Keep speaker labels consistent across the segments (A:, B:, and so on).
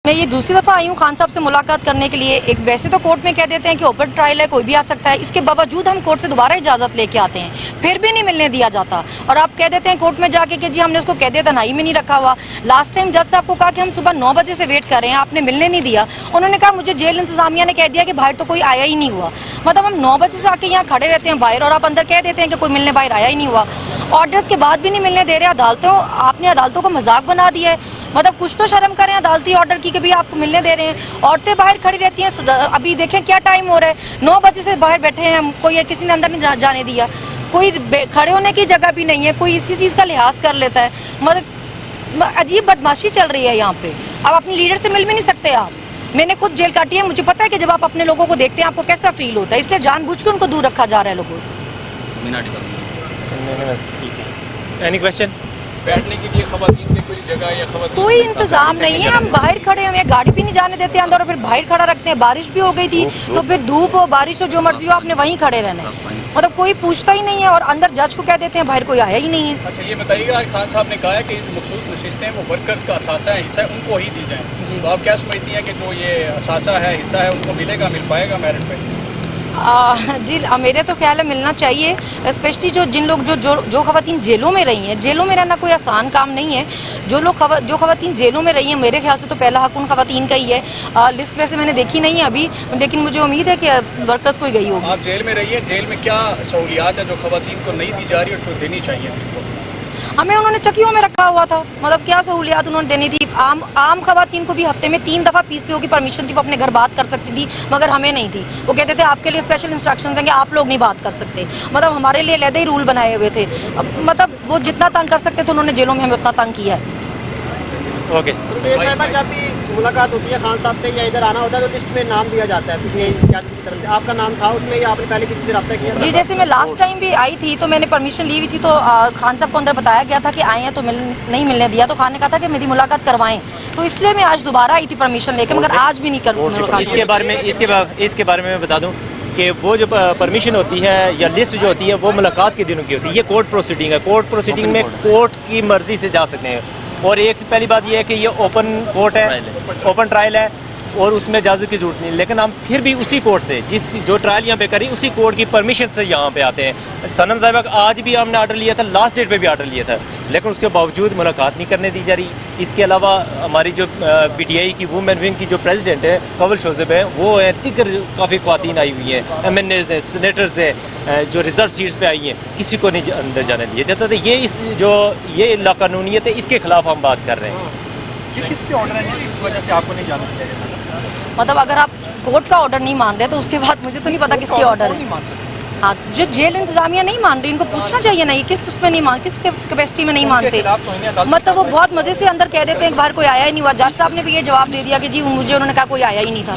A: मैं ये दूसरी दफ़ा आई हूँ खान साहब से मुलाकात करने के लिए। एक वैसे तो कोर्ट में कह देते हैं कि ओपन ट्रायल है, कोई भी आ सकता है, इसके बावजूद हम कोर्ट से दोबारा इजाज़त लेके आते हैं, फिर भी नहीं मिलने दिया जाता। और आप कह देते हैं कोर्ट में जाके कि जी हमने उसको कह दिया तन्हाई में नहीं रखा हुआ। लास्ट टाइम जज साहब को कहा कि हम सुबह 9 बजे से वेट कर रहे हैं, आपने मिलने नहीं दिया। उन्होंने कहा मुझे जेल इंतजामिया ने कह दिया कि बाहर तो कोई आया ही नहीं हुआ। मतलब हम 9 बजे से आके यहाँ खड़े रहते हैं बाहर, और आप अंदर कह देते हैं कि कोई मिलने बाहर आया ही नहीं हुआ। ऑर्डर्स के बाद भी नहीं मिलने दे रहे। आपने अदालतों को मजाक बना दिया है। मतलब कुछ तो शर्म करें अदालती ऑर्डर की कि भी आपको मिलने दे रहे हैं। औरतें बाहर खड़ी रहती हैं। अभी देखें क्या टाइम हो रहा है, 9 बजे से बाहर बैठे हैं हम, कोई किसी ने अंदर नहीं जाने दिया। कोई खड़े होने की जगह भी नहीं है, कोई इसी चीज़ का लिहाज कर लेता है। मतलब अजीब बदमाशी चल रही है यहाँ पे। अब अपने लीडर से मिल भी नहीं सकते आप। मैंने खुद जेल काटी है, मुझे पता है कि जब आप अपने लोगों को देखते हैं आपको कैसा फील होता है, इसलिए जानबूझ के उनको दूर रखा जा रहा है लोगों से।
B: Any question?
C: बैठने के लिए खवातीन की कोई जगह या खवातीन
A: कोई इंतजाम नहीं है। हम बाहर खड़े हुए हैं, गाड़ी भी नहीं जाने देते अंदर, और फिर बाहर खड़ा रखते हैं। बारिश भी हो गई थी तो फिर धूप हो बारिश हो जो मर्जी हो आपने वहीं खड़े रहना है। मतलब कोई पूछता ही नहीं है, और अंदर जज को कह देते हैं बाहर कोई आया ही नहीं है।
C: अच्छा ये बताइएगा, खान साहब ने कहा है कि मखसूस नशिस्तें वो वर्कर्स का असासा है, हिस्सा है, उनको ही दी जाए। तो आप क्या समझती हैं कि जो ये असासा है, हिस्सा है, उनको मिलेगा, मिल पाएगा मेरिट पे?
A: जी मेरे तो ख्याल है मिलना चाहिए। स्पेशली जिन लोग जो खवातीन जेलों में रही हैं, जेलों में रहना कोई आसान काम नहीं है। जो खवातीन जेलों में रही हैं, मेरे ख्याल से तो पहला हक उन खवातीन का ही है। लिस्ट वैसे मैंने देखी नहीं है अभी, लेकिन मुझे उम्मीद है कि वर्कर्स कोई गई होगी।
C: आप जेल में रही है, जेल में क्या सहूलियात है जो खवातीन को नहीं दी जा रही और जो देनी चाहिए?
A: हमें उन्होंने चक्कियों में रखा हुआ था। मतलब क्या सहूलियात उन्होंने देनी थी। आम खवातीन को भी हफ्ते में 3 दफ़ा पीसीओ की परमिशन थी, वो अपने घर बात कर सकती थी, मगर हमें नहीं थी। वो कहते थे आपके लिए स्पेशल इंस्ट्रक्शन देंगे, आप लोग नहीं बात कर सकते। मतलब हमारे लिए अलग ही रूल बनाए हुए थे। मतलब वो जितना तंग कर सकते थे उन्होंने जेलों में हमें उतना तंग किया है।
B: ओके।
D: जब भी मुलाकात होती है खान साहब से या इधर आना होता है तो लिस्ट में नाम दिया जाता है की तरफ से, आपका नाम था उसमें या आपने पहले किसी से रब्ता किया?
A: जी जैसे मैं लास्ट टाइम भी आई थी तो मैंने परमिशन ली हुई थी, तो खान साहब को अंदर बताया गया था कि आए हैं तो नहीं मिलने दिया। तो खान ने कहा था कि मेरी मुलाकात करवाएं, तो इसलिए मैं आज दोबारा आई थी परमिशन लेकर, मगर आज भी नहीं कर मुलाकात।
B: इसके बारे में मैं बता दूं कि वो जो परमिशन होती है या लिस्ट जो होती है वो मुलाकात के दिनों की होती है। ये कोर्ट प्रोसीडिंग है। कोर्ट प्रोसीडिंग में कोर्ट की मर्जी से जा सकते हैं। और एक पहली बात ये है कि ये ओपन कोर्ट है, ओपन ट्रायल है, और उसमें इजाज़त की जरूरत नहीं। लेकिन हम फिर भी उसी कोर्ट से जो ट्रायल यहाँ पे करी उसी कोर्ट की परमिशन से यहाँ पे आते हैं। सनम साहिबा का आज भी हमने आर्डर लिया था, लास्ट डेट पे भी आर्डर लिया था, लेकिन उसके बावजूद मुलाकात नहीं करने दी जा रही। इसके अलावा हमारी जो PTI की वुमेन विंग की जो प्रेसिडेंट है कवल शोज़ेब है, वो है तिकर काफ़ी ख्वातीन आई हुई हैं, MNAs हैं, सेनेटर्स हैं, जो रिजर्व सीट्स पे आई हैं, किसी को नहीं अंदर जाने दिया जाता। तो ये लाकानूनियत है, इसके खिलाफ हम बात कर रहे हैं।
C: किसके ऑर्डर है इस वजह से आपको नहीं जाना दिया जाता?
A: मतलब अगर आप कोर्ट का ऑर्डर नहीं मान रहे तो उसके बाद मुझे तो नहीं पता किसके ऑर्डर है। हाँ, जो जेल इंतजामिया नहीं मान रही, इनको पूछना चाहिए नहीं किस उसमें नहीं मान, किस कैपेसिटी में नहीं मानते। मतलब वो बहुत मजे से अंदर कह देते हैं बाहर कोई आया ही नहीं हुआ। जज साहब ने भी ये जवाब दे दिया कि जी मुझे उन्होंने कहा कोई आया ही नहीं था।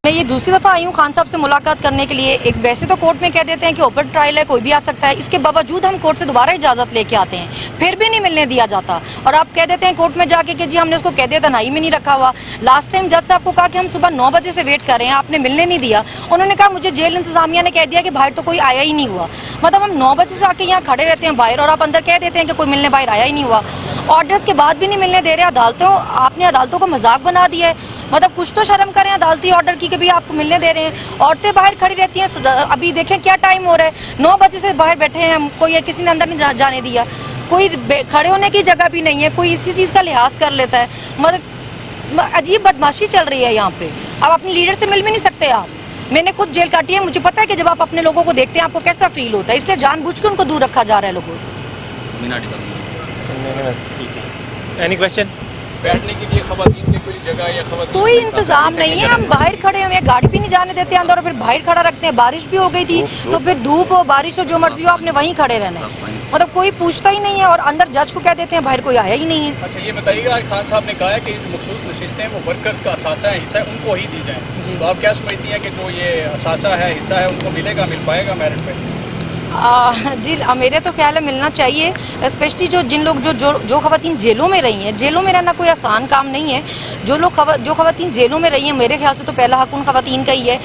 A: मैं ये दूसरी दफ़ा आई हूँ खान साहब से मुलाकात करने के लिए। एक वैसे तो कोर्ट में कह देते हैं कि ओपन ट्रायल है, कोई भी आ सकता है, इसके बावजूद हम कोर्ट से दोबारा इजाज़त लेके आते हैं, फिर भी नहीं मिलने दिया जाता। और आप कह देते हैं कोर्ट में जाके कि जी हमने उसको कह दिया तन्हाई में नहीं रखा हुआ। लास्ट टाइम जज साहब को कहा कि हम सुबह 9 बजे से वेट कर रहे हैं, आपने मिलने नहीं दिया। उन्होंने कहा मुझे जेल इंतजामिया ने कह दिया कि बाहर तो कोई आया ही नहीं हुआ। मतलब हम 9 बजे से आके यहाँ खड़े रहते हैं बाहर, और आप अंदर कह देते हैं कि कोई मिलने बाहर आया ही नहीं हुआ। ऑर्डर्स के बाद भी नहीं मिलने दे रहे। आपने अदालतों को मजाक बना दिया है। मतलब कुछ तो शर्म करें अदालती ऑर्डर की कि भी आपको मिलने दे रहे हैं। औरतें बाहर खड़ी रहती हैं। अभी देखें क्या टाइम हो रहा है, 9 बजे से बाहर बैठे हैं हम, कोई किसी ने अंदर नहीं जाने दिया। कोई खड़े होने की जगह भी नहीं है, कोई इसी चीज़ का लिहाज कर लेता है। मतलब अजीब बदमाशी चल रही है यहाँ पे। अब अपने लीडर से मिल भी नहीं सकते आप। मैंने खुद जेल काटी है, मुझे पता है कि जब आप अपने लोगों को देखते हैं आपको कैसा फील होता है, इसलिए जानबूझ के उनको दूर रखा जा रहा है लोगों से।
B: Any question?
C: बैठने के लिए खवातीन की कोई जगह या खवातीन
A: कोई इंतजाम नहीं है। हम बाहर खड़े हुए हैं, गाड़ी भी नहीं जाने देते अंदर, और फिर बाहर खड़ा रखते हैं। बारिश भी हो गई थी तो फिर धूप हो बारिश हो जो मर्जी हो आपने वहीं खड़े रहना है। मतलब कोई पूछता ही नहीं है, और अंदर जज को कह देते हैं बाहर कोई आया ही नहीं है।
C: अच्छा ये बताइएगा, खान साहब ने कहा है कि मखसूस नशिस्तें वो वर्कर्स का असासा है, हिस्सा है, उनको ही दी जाए। तो आप क्या समझती हैं कि जो ये असासा है, हिस्सा है, उनको मिलेगा, मिल पाएगा मेरिट पे?
A: जी मेरे तो ख्याल है मिलना चाहिए। स्पेशली जिन लोग जो खवातीन जेलों में रही हैं, जेलों में रहना कोई आसान काम नहीं है। जो खवातीन जेलों में रही हैं, मेरे ख्याल से तो पहला हक उन खवातीन का ही है।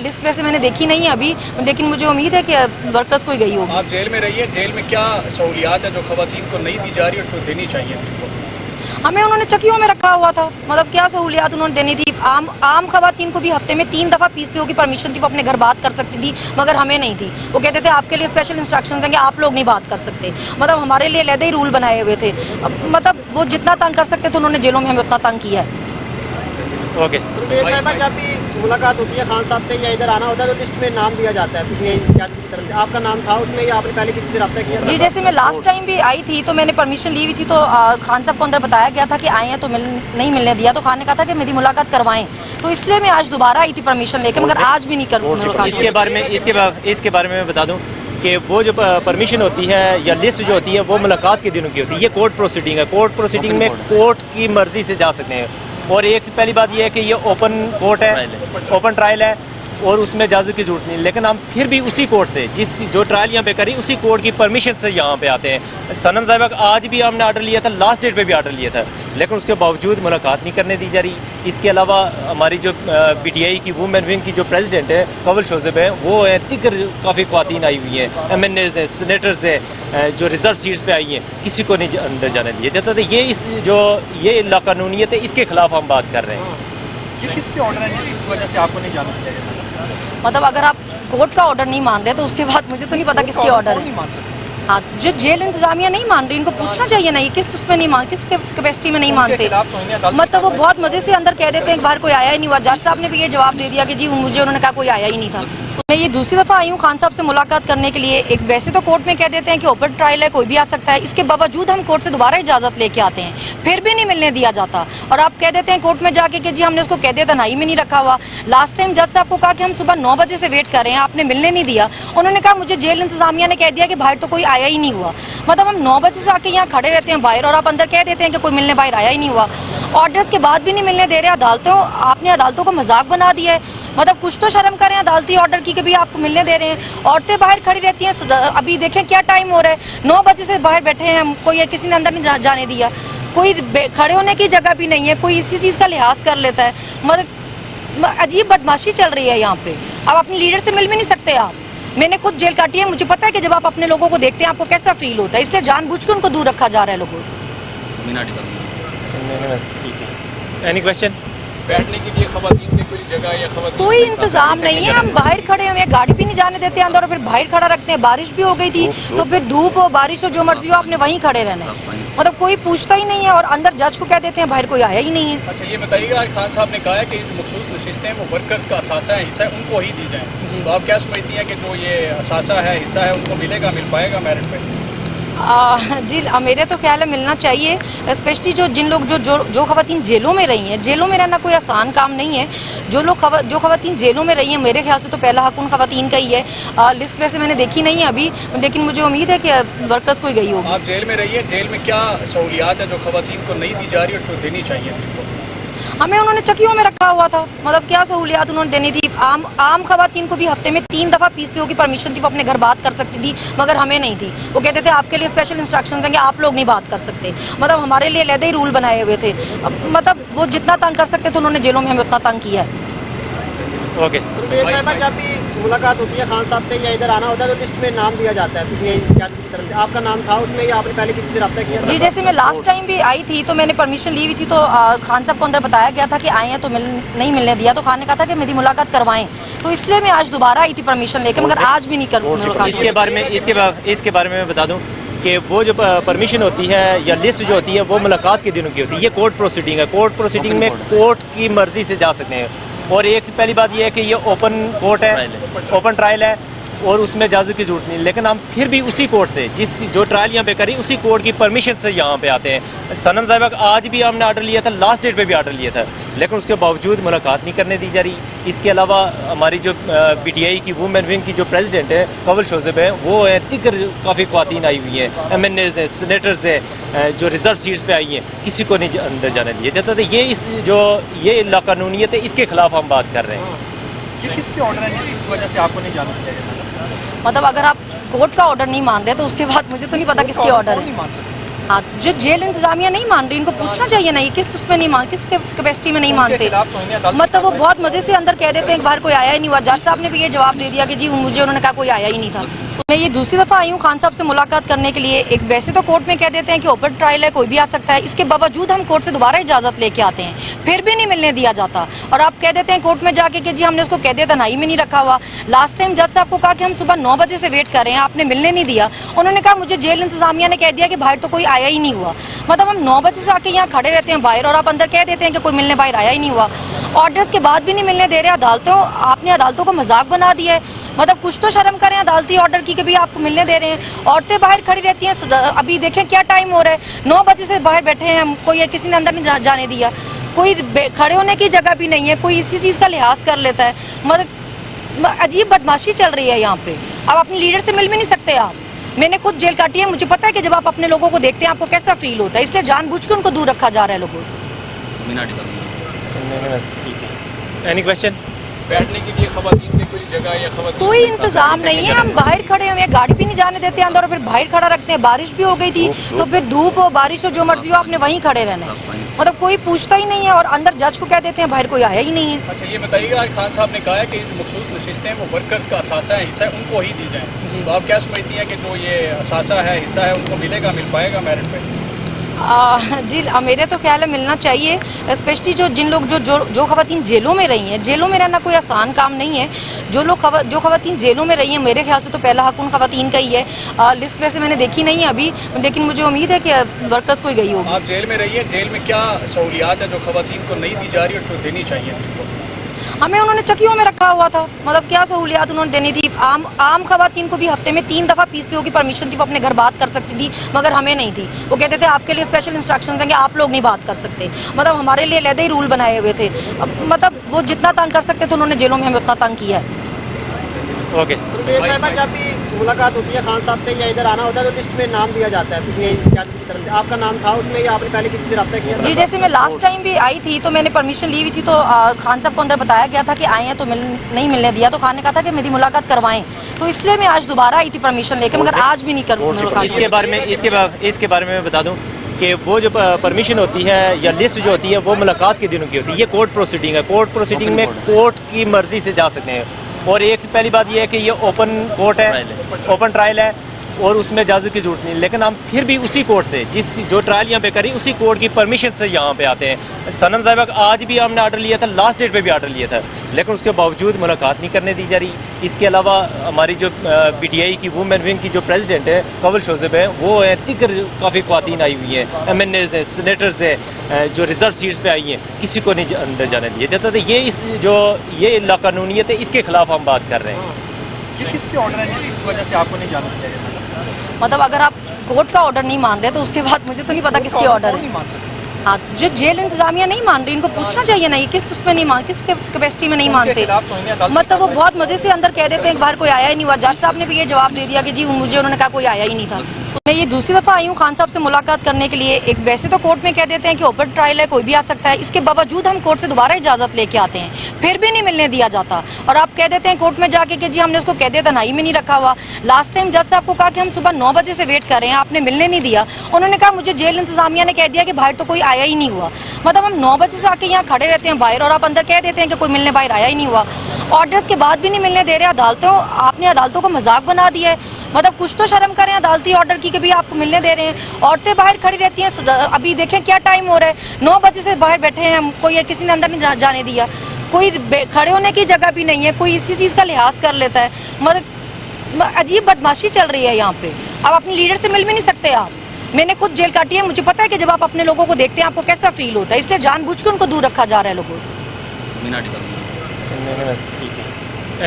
A: लिस्ट वैसे मैंने देखी नहीं है अभी, लेकिन मुझे उम्मीद है कि वर्कर्स कोई गई होगी।
C: आप जेल में रही है, जेल में क्या सहूलियात है जो खवातीन को नहीं दी जा रही और जो देनी चाहिए?
A: हमें उन्होंने चक्कियों में रखा हुआ था, मतलब क्या सहूलियात उन्होंने देनी थी। आम खवातीन को भी हफ्ते में 3 दफ़ा पीसीओ की परमिशन थी, वो अपने घर बात कर सकती थी, मगर हमें नहीं थी। वो कहते थे आपके लिए स्पेशल इंस्ट्रक्शंस हैं कि आप लोग नहीं बात कर सकते, मतलब हमारे लिए अलग ही रूल बनाए हुए थे। मतलब वो जितना तंग कर सकते थे उन्होंने जेलों में हमें उतना तंग किया है।
B: ओके,
D: जब भी मुलाकात होती है खान साहब से या इधर आना होता है तो लिस्ट में नाम दिया जाता है की तरफ से, आपका नाम था उसमें या आपने पहले किसी से रब्ता किया?
A: जी, जैसे मैं लास्ट टाइम भी आई थी तो मैंने परमिशन ली हुई थी, तो खान साहब को अंदर बताया गया था कि आए हैं तो नहीं मिलने दिया, तो खान ने कहा था कि मेरी मुलाकात करवाएं, तो इसलिए मैं आज दोबारा आई थी परमिशन लेके, मगर आज भी नहीं करूँ।
B: इसके बारे में मैं बता दूं कि वो जो परमिशन होती है या लिस्ट जो होती है वो मुलाकात के दिनों की होती है। ये कोर्ट प्रोसीडिंग है। कोर्ट प्रोसीडिंग में कोर्ट की मर्जी से जा सकते हैं, और एक पहली बात ये है कि ये ओपन कोर्ट है, ओपन ट्रायल है, और उसमें इजाज़त की जरूरत नहीं। लेकिन हम फिर भी उसी कोर्ट से जो ट्रायल यहाँ पे करी उसी कोर्ट की परमिशन से यहाँ पे आते हैं। सनम साहिबा आज भी हमने आर्डर लिया था, लास्ट डेट पे भी आर्डर लिया था, लेकिन उसके बावजूद मुलाकात नहीं करने दी जा रही। इसके अलावा हमारी जो PTI की वुमेन विंग की जो प्रेसिडेंट है कवल शोज़ेब है, वो है दिगर काफ़ी ख्वातीन आई हुई हैं, MNAs है, सेनेटर्स है, जो रिजर्व सीट्स पे आई हैं, किसी को नहीं अंदर जाने दिया जाता। तो ये लाकानूनियत है, इसके खिलाफ हम बात कर रहे हैं।
C: किसके ऑर्डर है इस वजह से आपको नहीं जाना दिया जाता?
A: मतलब अगर आप कोर्ट का ऑर्डर नहीं मान रहे तो उसके बाद मुझे तो नहीं पता किसके ऑर्डर है। हाँ, जो जेल इंतजामिया नहीं मान रही, इनको पूछना चाहिए नहीं किस उसमें नहीं मान, किस कैपेसिटी में नहीं मानते। मतलब वो बहुत मजे से अंदर कह देते हैं बाहर कोई आया ही नहीं हुआ। जज साहब ने भी ये जवाब दे दिया कि जी मुझे उन्होंने कहा कोई आया ही नहीं था। तो मैं ये दूसरी दफा आई हूँ खान साहब से मुलाकात करने के लिए। एक वैसे तो कोर्ट में कह देते हैं कि ओपन ट्रायल है, कोई भी आ सकता है, इसके बावजूद हम कोर्ट से दोबारा इजाजत लेके आते हैं, फिर भी नहीं मिलने दिया जाता। और आप कह देते हैं कोर्ट में जाके कि जी हमने उसको कह दिया तनाई में नहीं रखा हुआ। लास्ट टाइम जज साहब को कहा कि हम सुबह 9 बजे से वेट कर रहे हैं, आपने मिलने नहीं दिया। उन्होंने कहा मुझे जेल इंतजामिया ने कह दिया कि बाहर तो कोई आया ही नहीं हुआ। मतलब हम 9 बजे से आके यहाँ खड़े रहते हैं बाहर, और आप अंदर कह देते हैं कि कोई मिलने बाहर आया ही नहीं हुआ। ऑर्डर्स के बाद भी नहीं मिलने दे रहे। आपने अदालतों को मजाक बना दिया है। मतलब कुछ तो शर्म करें अदालती ऑर्डर की कि भी आपको मिलने दे रहे हैं। औरतें बाहर खड़ी रहती हैं। अभी देखें क्या टाइम हो रहा है, 9 बजे से बाहर बैठे हैं, कोई किसी ने अंदर नहीं जाने दिया। कोई खड़े होने की जगह भी नहीं है, कोई इसी चीज़ का लिहाज कर लेता है। मतलब अजीब बदमाशी चल रही है यहाँ पे। अब अपने लीडर से मिल भी नहीं सकते आप। मैंने खुद जेल काटी है, मुझे पता है कि जब आप अपने लोगों को देखते हैं आपको कैसा फील होता है, इसलिए जानबूझ के उनको दूर रखा जा रहा है लोगों से।
B: Any question?
C: बैठने के लिए खवातीन में कोई जगह या खवातीन
A: कोई इंतजाम नहीं है। हम बाहर खड़े हैं, हमें गाड़ी भी नहीं जाने देते अंदर, और फिर बाहर खड़ा रखते हैं। बारिश भी हो गई थी तो फिर धूप हो बारिश हो जो मर्जी हो आपने वहीं खड़े रहना है। मतलब कोई पूछता ही नहीं है, और अंदर जज को कह देते हैं बाहर कोई आया ही नहीं है।
C: अच्छा ये बताइएगा, आज खान साहब ने कहा है कि मखसूस नशिस्तें वो वर्कर्स का असासा है, हिस्सा है, उनको ही दी जाए। तो आप क्या समझती हैं कि जो ये असासा है, हिस्सा है, उनको मिलेगा, मिल पाएगा मेरिट पे?
A: जी मेरे तो ख्याल है मिलना चाहिए, स्पेशली जिन लोग जो खवातीन जेलों में रही हैं। जेलों में रहना कोई आसान काम नहीं है। जो खवातीन जेलों में रही हैं, मेरे ख्याल से तो पहला हक उन खवातीन का ही है। लिस्ट वैसे मैंने देखी नहीं है अभी, लेकिन मुझे उम्मीद है कि वर्कर्स कोई गई होगी।
C: आप जेल में रही है, जेल में क्या सहूलियात है जो खवातीन को नहीं दी जा रही और जो देनी चाहिए?
A: हमें उन्होंने चक्कियों में रखा हुआ था, मतलब क्या सहूलियात उन्होंने देनी थी। आम खवातीन को भी हफ्ते में 3 दफ़ा पीसीओ की परमिशन थी, वो अपने घर बात कर सकती थी, मगर हमें नहीं थी। वो कहते थे आपके लिए स्पेशल इंस्ट्रक्शंस हैं कि आप लोग नहीं बात कर सकते, मतलब हमारे लिए अलग ही रूल बनाए हुए थे। मतलब वो जितना तंग कर सकते थे उन्होंने जेलों में हमें उतना तंग किया है।
B: ओके,
D: जब भी मुलाकात होती है खान साहब से या इधर आना होता है तो लिस्ट में नाम दिया जाता है की तरफ से, आपका नाम था उसमें या आपने पहले किसी से रब्ता किया?
A: जी, जैसे मैं लास्ट टाइम भी आई थी तो मैंने परमिशन ली हुई थी, तो खान साहब को अंदर बताया गया था कि आए हैं तो नहीं मिलने दिया, तो खान ने कहा था कि मेरी मुलाकात करवाएं, तो इसलिए मैं आज दोबारा आई थी परमिशन लेके, मगर आज भी नहीं करूँ।
B: इसके बारे में मैं बता दूं कि वो जो परमिशन होती है या लिस्ट जो होती है वो मुलाकात के दिनों की होती है। ये कोर्ट प्रोसीडिंग है। कोर्ट प्रोसीडिंग में कोर्ट की मर्जी से जा सकते हैं, और एक पहली बात ये है कि ये ओपन कोर्ट है, ओपन ट्रायल है, और उसमें इजाज़त की जरूरत नहीं। लेकिन हम फिर भी उसी कोर्ट से जो ट्रायल यहाँ पे करी उसी कोर्ट की परमिशन से यहाँ पे आते हैं। सनम साहिबा आज भी हमने आर्डर लिया था, लास्ट डेट पे भी आर्डर लिया था, लेकिन उसके बावजूद मुलाकात नहीं करने दी जा रही। इसके अलावा हमारी जो PTI की वुमेन विंग की जो प्रेसिडेंट है कवल शोज़ेब है, वो है दिगर काफ़ी ख्वातीन आई हुई हैं, MNAs है, सेनेटर्स है, जो रिजर्व सीट्स पे आई हैं, किसी को नहीं अंदर जाने दिया जाता। तो ये लाकानूनियत है, इसके खिलाफ हम बात कर रहे हैं।
C: किसके ऑर्डर है इस वजह से आपको नहीं जाना दिया जाता?
A: मतलब अगर आप कोर्ट का ऑर्डर नहीं मान रहे तो उसके बाद मुझे तो नहीं पता किसके ऑर्डर है। हाँ, जो जेल इंतजामिया नहीं मान रही, इनको पूछना चाहिए ना, ये किस उसमें नहीं मान, किस कैपेसिटी में नहीं मानते। मतलब वो बहुत मजे से अंदर कह देते हैं, एक बार कोई आया ही नहीं हुआ। जज साहब ने भी ये जवाब दे दिया कि जी मुझे उन्होंने कहा कोई आया ही नहीं था। मैं ये दूसरी दफा आई हूँ खान साहब से मुलाकात करने के लिए। एक वैसे तो कोर्ट में कह देते हैं कि ओपन ट्रायल है, कोई भी आ सकता है, इसके बावजूद हम कोर्ट से दोबारा इजाजत लेके आते हैं, फिर भी नहीं मिलने दिया जाता। और आप कह देते हैं कोर्ट में जाके कि जी हमने उसको कह दिया तन्हाई में नहीं रखा हुआ। लास्ट टाइम जज साहब को कहा कि हम सुबह 9 बजे से वेट कर रहे हैं, आपने मिलने नहीं दिया। उन्होंने कहा मुझे जेल इंतजामिया ने कह दिया कि बाहर तो कोई आया ही नहीं हुआ। मतलब हम 9 बजे से आके यहाँ खड़े रहते हैं बाहर, और आप अंदर कह देते हैं कि कोई मिलने बाहर आया ही नहीं हुआ। ऑर्डर्स के बाद भी नहीं मिलने दे रहे अदालतों। आपने अदालतों को मजाक बना दिया है। मतलब कुछ तो शर्म करें अदालती ऑर्डर की कि भी आपको मिलने दे रहे हैं। औरतें बाहर खड़ी रहती हैं। अभी देखें क्या टाइम हो रहा है, 9 बजे से बाहर बैठे हैं, कोई किसी ने अंदर नहीं जाने दिया। कोई खड़े होने की जगह भी नहीं है, कोई इसी चीज़ का लिहाज कर लेता है। मतलब अजीब बदमाशी चल रही है यहाँ पे। अब अपने लीडर से मिल भी नहीं सकते आप। मैंने खुद जेल काटी है, मुझे पता है कि जब आप अपने लोगों को देखते हैं आपको कैसा फील होता है, इसलिए जानबूझ के उनको दूर रखा जा रहा है लोगों से।
B: Any question?
C: बैठने के लिए खवातीन की कोई जगह या खवातीन
A: कोई इंतजाम नहीं है। हम बाहर खड़े हुए हैं, गाड़ी भी नहीं जाने देते अंदर, और फिर बाहर खड़ा रखते हैं। बारिश भी हो गई थी तो फिर धूप हो बारिश हो जो मर्जी हो आपने वहीं खड़े रहना है। मतलब कोई पूछता ही नहीं है, और अंदर जज को कह देते हैं बाहर कोई आया ही नहीं है।
C: अच्छा ये बताइएगा, आज खान साहब ने कहा है कि जो मखसूस नशिस्तें वो वर्कर्स का असासा है, हिस्सा है, उनको ही दी जाए। तो आप क्या समझती हैं कि जो ये असासा है, हिस्सा है, उनको मिलेगा, मिल पाएगा मेरिट पे?
A: जी मेरे तो ख्याल है मिलना चाहिए। स्पेशली जिन लोग जो खवातीन जेलों में रही हैं, जेलों में रहना कोई आसान काम नहीं है। जो खवातीन जेलों में रही हैं, मेरे ख्याल से तो पहला हक उन खवातीन का ही है। लिस्ट वैसे मैंने देखी नहीं है अभी, लेकिन मुझे उम्मीद है कि वर्कर्स कोई गई होगी।
C: आप जेल में रही है, जेल में क्या सहूलियात है जो खवातीन को नहीं दी जा रही और जो देनी चाहिए?
A: हमें उन्होंने चक्कियों में रखा हुआ था। मतलब क्या सहूलियात उन्होंने देनी थी। आम खवातीन को भी हफ्ते में 3 दफा पीसीओ की परमिशन थी, वो अपने घर बात कर सकती थी, मगर हमें नहीं थी। वो कहते थे आपके लिए स्पेशल इंस्ट्रक्शंस हैं कि आप लोग नहीं बात कर सकते। मतलब हमारे लिए अलग ही रूल बनाए हुए थे। मतलब वो जितना तंग कर सकते थे उन्होंने जेलों में हमें उतना तंग किया है।
B: ओके।
D: जब भी मुलाकात होती है खान साहब से या इधर आना होता है तो लिस्ट में नाम दिया जाता है की तरफ से, आपका नाम था उसमें या आपने पहले किसी से रब्ता किया?
A: जी जैसे मैं लास्ट टाइम भी आई थी तो मैंने परमिशन ली हुई थी, तो खान साहब को अंदर बताया गया था कि आए हैं तो नहीं मिलने दिया। तो खान ने कहा था कि मेरी मुलाकात करवाएं, तो इसलिए मैं आज दोबारा आई थी परमिशन लेकर, मगर आज भी नहीं करूँगा।
B: इसके बारे में बता दूं कि वो जो परमिशन होती है या लिस्ट जो होती है वो मुलाकात के दिनों की होती है। ये कोर्ट प्रोसीडिंग है। कोर्ट प्रोसीडिंग में कोर्ट की मर्जी से जा सकते हैं। और एक पहली बात ये है कि ये ओपन कोर्ट है, ओपन ट्रायल है, और उसमें इजाजत की जरूरत नहीं। लेकिन हम फिर भी उसी कोर्ट से जो ट्रायल यहाँ पे करी उसी कोर्ट की परमिशन से यहाँ पे आते हैं। सनम साहिबा आज भी हमने आर्डर लिया था, लास्ट डेट पे भी आर्डर लिया था, लेकिन उसके बावजूद मुलाकात नहीं करने दी जा रही। इसके अलावा हमारी जो PTI की वुमेन विंग की जो प्रेसिडेंट है कवल शोजेब है, वो है तिकर काफ़ी ख्वातीन आई हुई हैं, MNAs हैं, सेनेटर्स हैं, जो रिजर्व सीट्स पे आई हैं, किसी को नहीं अंदर जाने दिए जाता। तो ये लाकानूनियत है, इसके खिलाफ हम बात कर रहे हैं।
C: ये किसके ऑर्डर है जिस वजह से आपको नहीं जाना चाहिए?
A: मतलब अगर आप कोर्ट का ऑर्डर नहीं मान रहे तो उसके बाद मुझे तो नहीं पता किसके ऑर्डर है। हाँ, जो जेल इंतजामिया नहीं मान रही, इनको पूछना चाहिए ना, ये किस उसमें नहीं मान, किस कैपेसिटी में नहीं मानते। मतलब वो बहुत मजे से अंदर कह देते हैं एक बार कोई आया ही नहीं हुआ। जज साहब ने भी ये जवाब दे दिया कि जी मुझे उन्होंने कहा कोई आया ही नहीं था। मैं ये दूसरी दफा आई हूँ खान साहब से मुलाकात करने के लिए। एक वैसे तो कोर्ट में कह देते हैं कि ओपन ट्रायल है, कोई भी आ सकता है, इसके बावजूद हम कोर्ट से दोबारा इजाजत लेके आते हैं, फिर भी नहीं मिलने दिया जाता। और आप कह देते हैं कोर्ट में जाके कि जी हमने उसको कह दिया तन्हाई में नहीं रखा हुआ। लास्ट टाइम जज साहब को कहा कि हम सुबह 9 बजे से वेट कर रहे हैं, आपने मिलने नहीं दिया। उन्होंने कहा मुझे जेल इंतजामिया ने कह दिया कि बाहर तो कोई आया ही नहीं हुआ। मतलब हम 9 बजे से आके यहाँ खड़े रहते हैं बाहर, और आप अंदर कह देते हैं कि कोई मिलने बाहर आया ही नहीं हुआ। ऑर्डर्स के बाद भी नहीं मिलने दे रहे अदालतों। आपने अदालतों को मजाक बना दिया है। मतलब कुछ तो शर्म करें अदालती ऑर्डर की कि भी आपको मिलने दे रहे हैं। औरतें बाहर खड़ी रहती हैं। अभी देखें क्या टाइम हो रहा है, 9 बजे से बाहर बैठे हैं, कोई किसी ने अंदर नहीं जाने दिया। कोई खड़े होने की जगह भी नहीं है, कोई इसी चीज़ का लिहाज कर लेता है। मतलब अजीब बदमाशी चल रही है यहाँ पे। अब अपने लीडर से मिल भी नहीं सकते आप। मैंने खुद जेल काटी है, मुझे पता है कि जब आप अपने लोगों को देखते हैं आपको कैसा फील होता है, इसलिए जानबूझ के उनको दूर रखा जा रहा है लोगों से।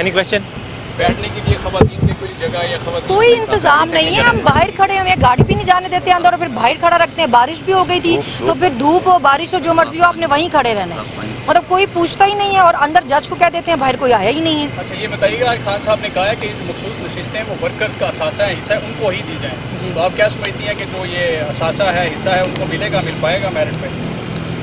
B: Any question?
C: बैठने के लिए खवातीन की कोई जगह या खवातीन
A: कोई इंतजाम नहीं है। हम बाहर खड़े हुए हैं, गाड़ी भी नहीं जाने देते अंदर, और फिर बाहर खड़ा रखते हैं। बारिश भी हो गई थी तो फिर धूप हो बारिश हो जो मर्जी हो आपने वहीं खड़े रहना है। मतलब कोई पूछता ही नहीं है, और अंदर जज को कह देते हैं बाहर कोई आया ही नहीं है।
C: अच्छा ये बताइएगा, आज खान साहब ने कहा है कि जो मखसूस नशिस्तें वो वर्कर्स का असासा है, हिस्सा है, उनको ही दी जाए। तो आप क्या समझती हैं कि जो ये असासा है, हिस्सा है, उनको मिलेगा, मिल पाएगा मेरिट पे?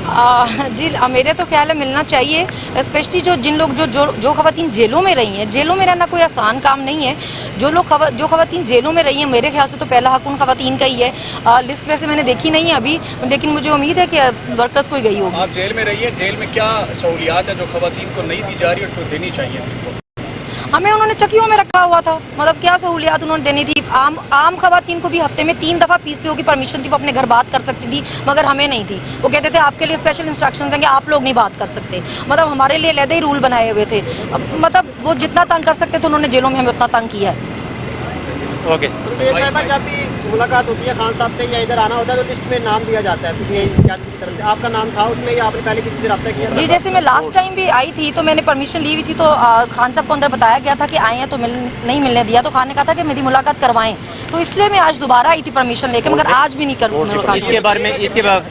A: जी मेरे तो ख्याल है मिलना चाहिए, स्पेशली जिन लोग जो खवातीन जेलों में रही हैं। जेलों में रहना कोई आसान काम नहीं है। जो खवातीन जेलों में रही हैं, मेरे ख्याल से तो पहला हक उन खवातीन का ही है। लिस्ट वैसे मैंने देखी नहीं है अभी, लेकिन मुझे उम्मीद है कि वर्कर्स कोई गई होगी।
C: आप जेल में रही है, जेल में क्या सहूलियात है जो खवातीन को नहीं दी जा रही और जो देनी चाहिए?
A: हमें उन्होंने चक्कियों में रखा हुआ था, मतलब क्या सहूलियात उन्होंने देनी थी। आम खवातीन को भी हफ्ते में 3 दफ़ा पीसीओ की परमिशन थी, वो अपने घर बात कर सकती थी, मगर हमें नहीं थी। वो कहते थे आपके लिए स्पेशल इंस्ट्रक्शंस हैं कि आप लोग नहीं बात कर सकते, मतलब हमारे लिए अलग ही रूल बनाए हुए थे। मतलब वो जितना तंग कर सकते थे उन्होंने जेलों में हमें उतना तंग किया है।
B: ओके,
D: जब भी मुलाकात होती है खान साहब से या इधर आना होता है तो लिस्ट में नाम दिया जाता है की तरफ से, आपका नाम था उसमें या आपने पहले किसी से रब्ता किया?
A: जी, जैसे मैं लास्ट टाइम भी आई थी तो मैंने परमिशन ली हुई थी, तो खान साहब को अंदर बताया गया था कि आए हैं तो नहीं मिलने दिया, तो खान ने कहा था कि मेरी मुलाकात करवाएं, तो इसलिए मैं आज दोबारा आई थी परमिशन लेके, मगर आज भी नहीं कर।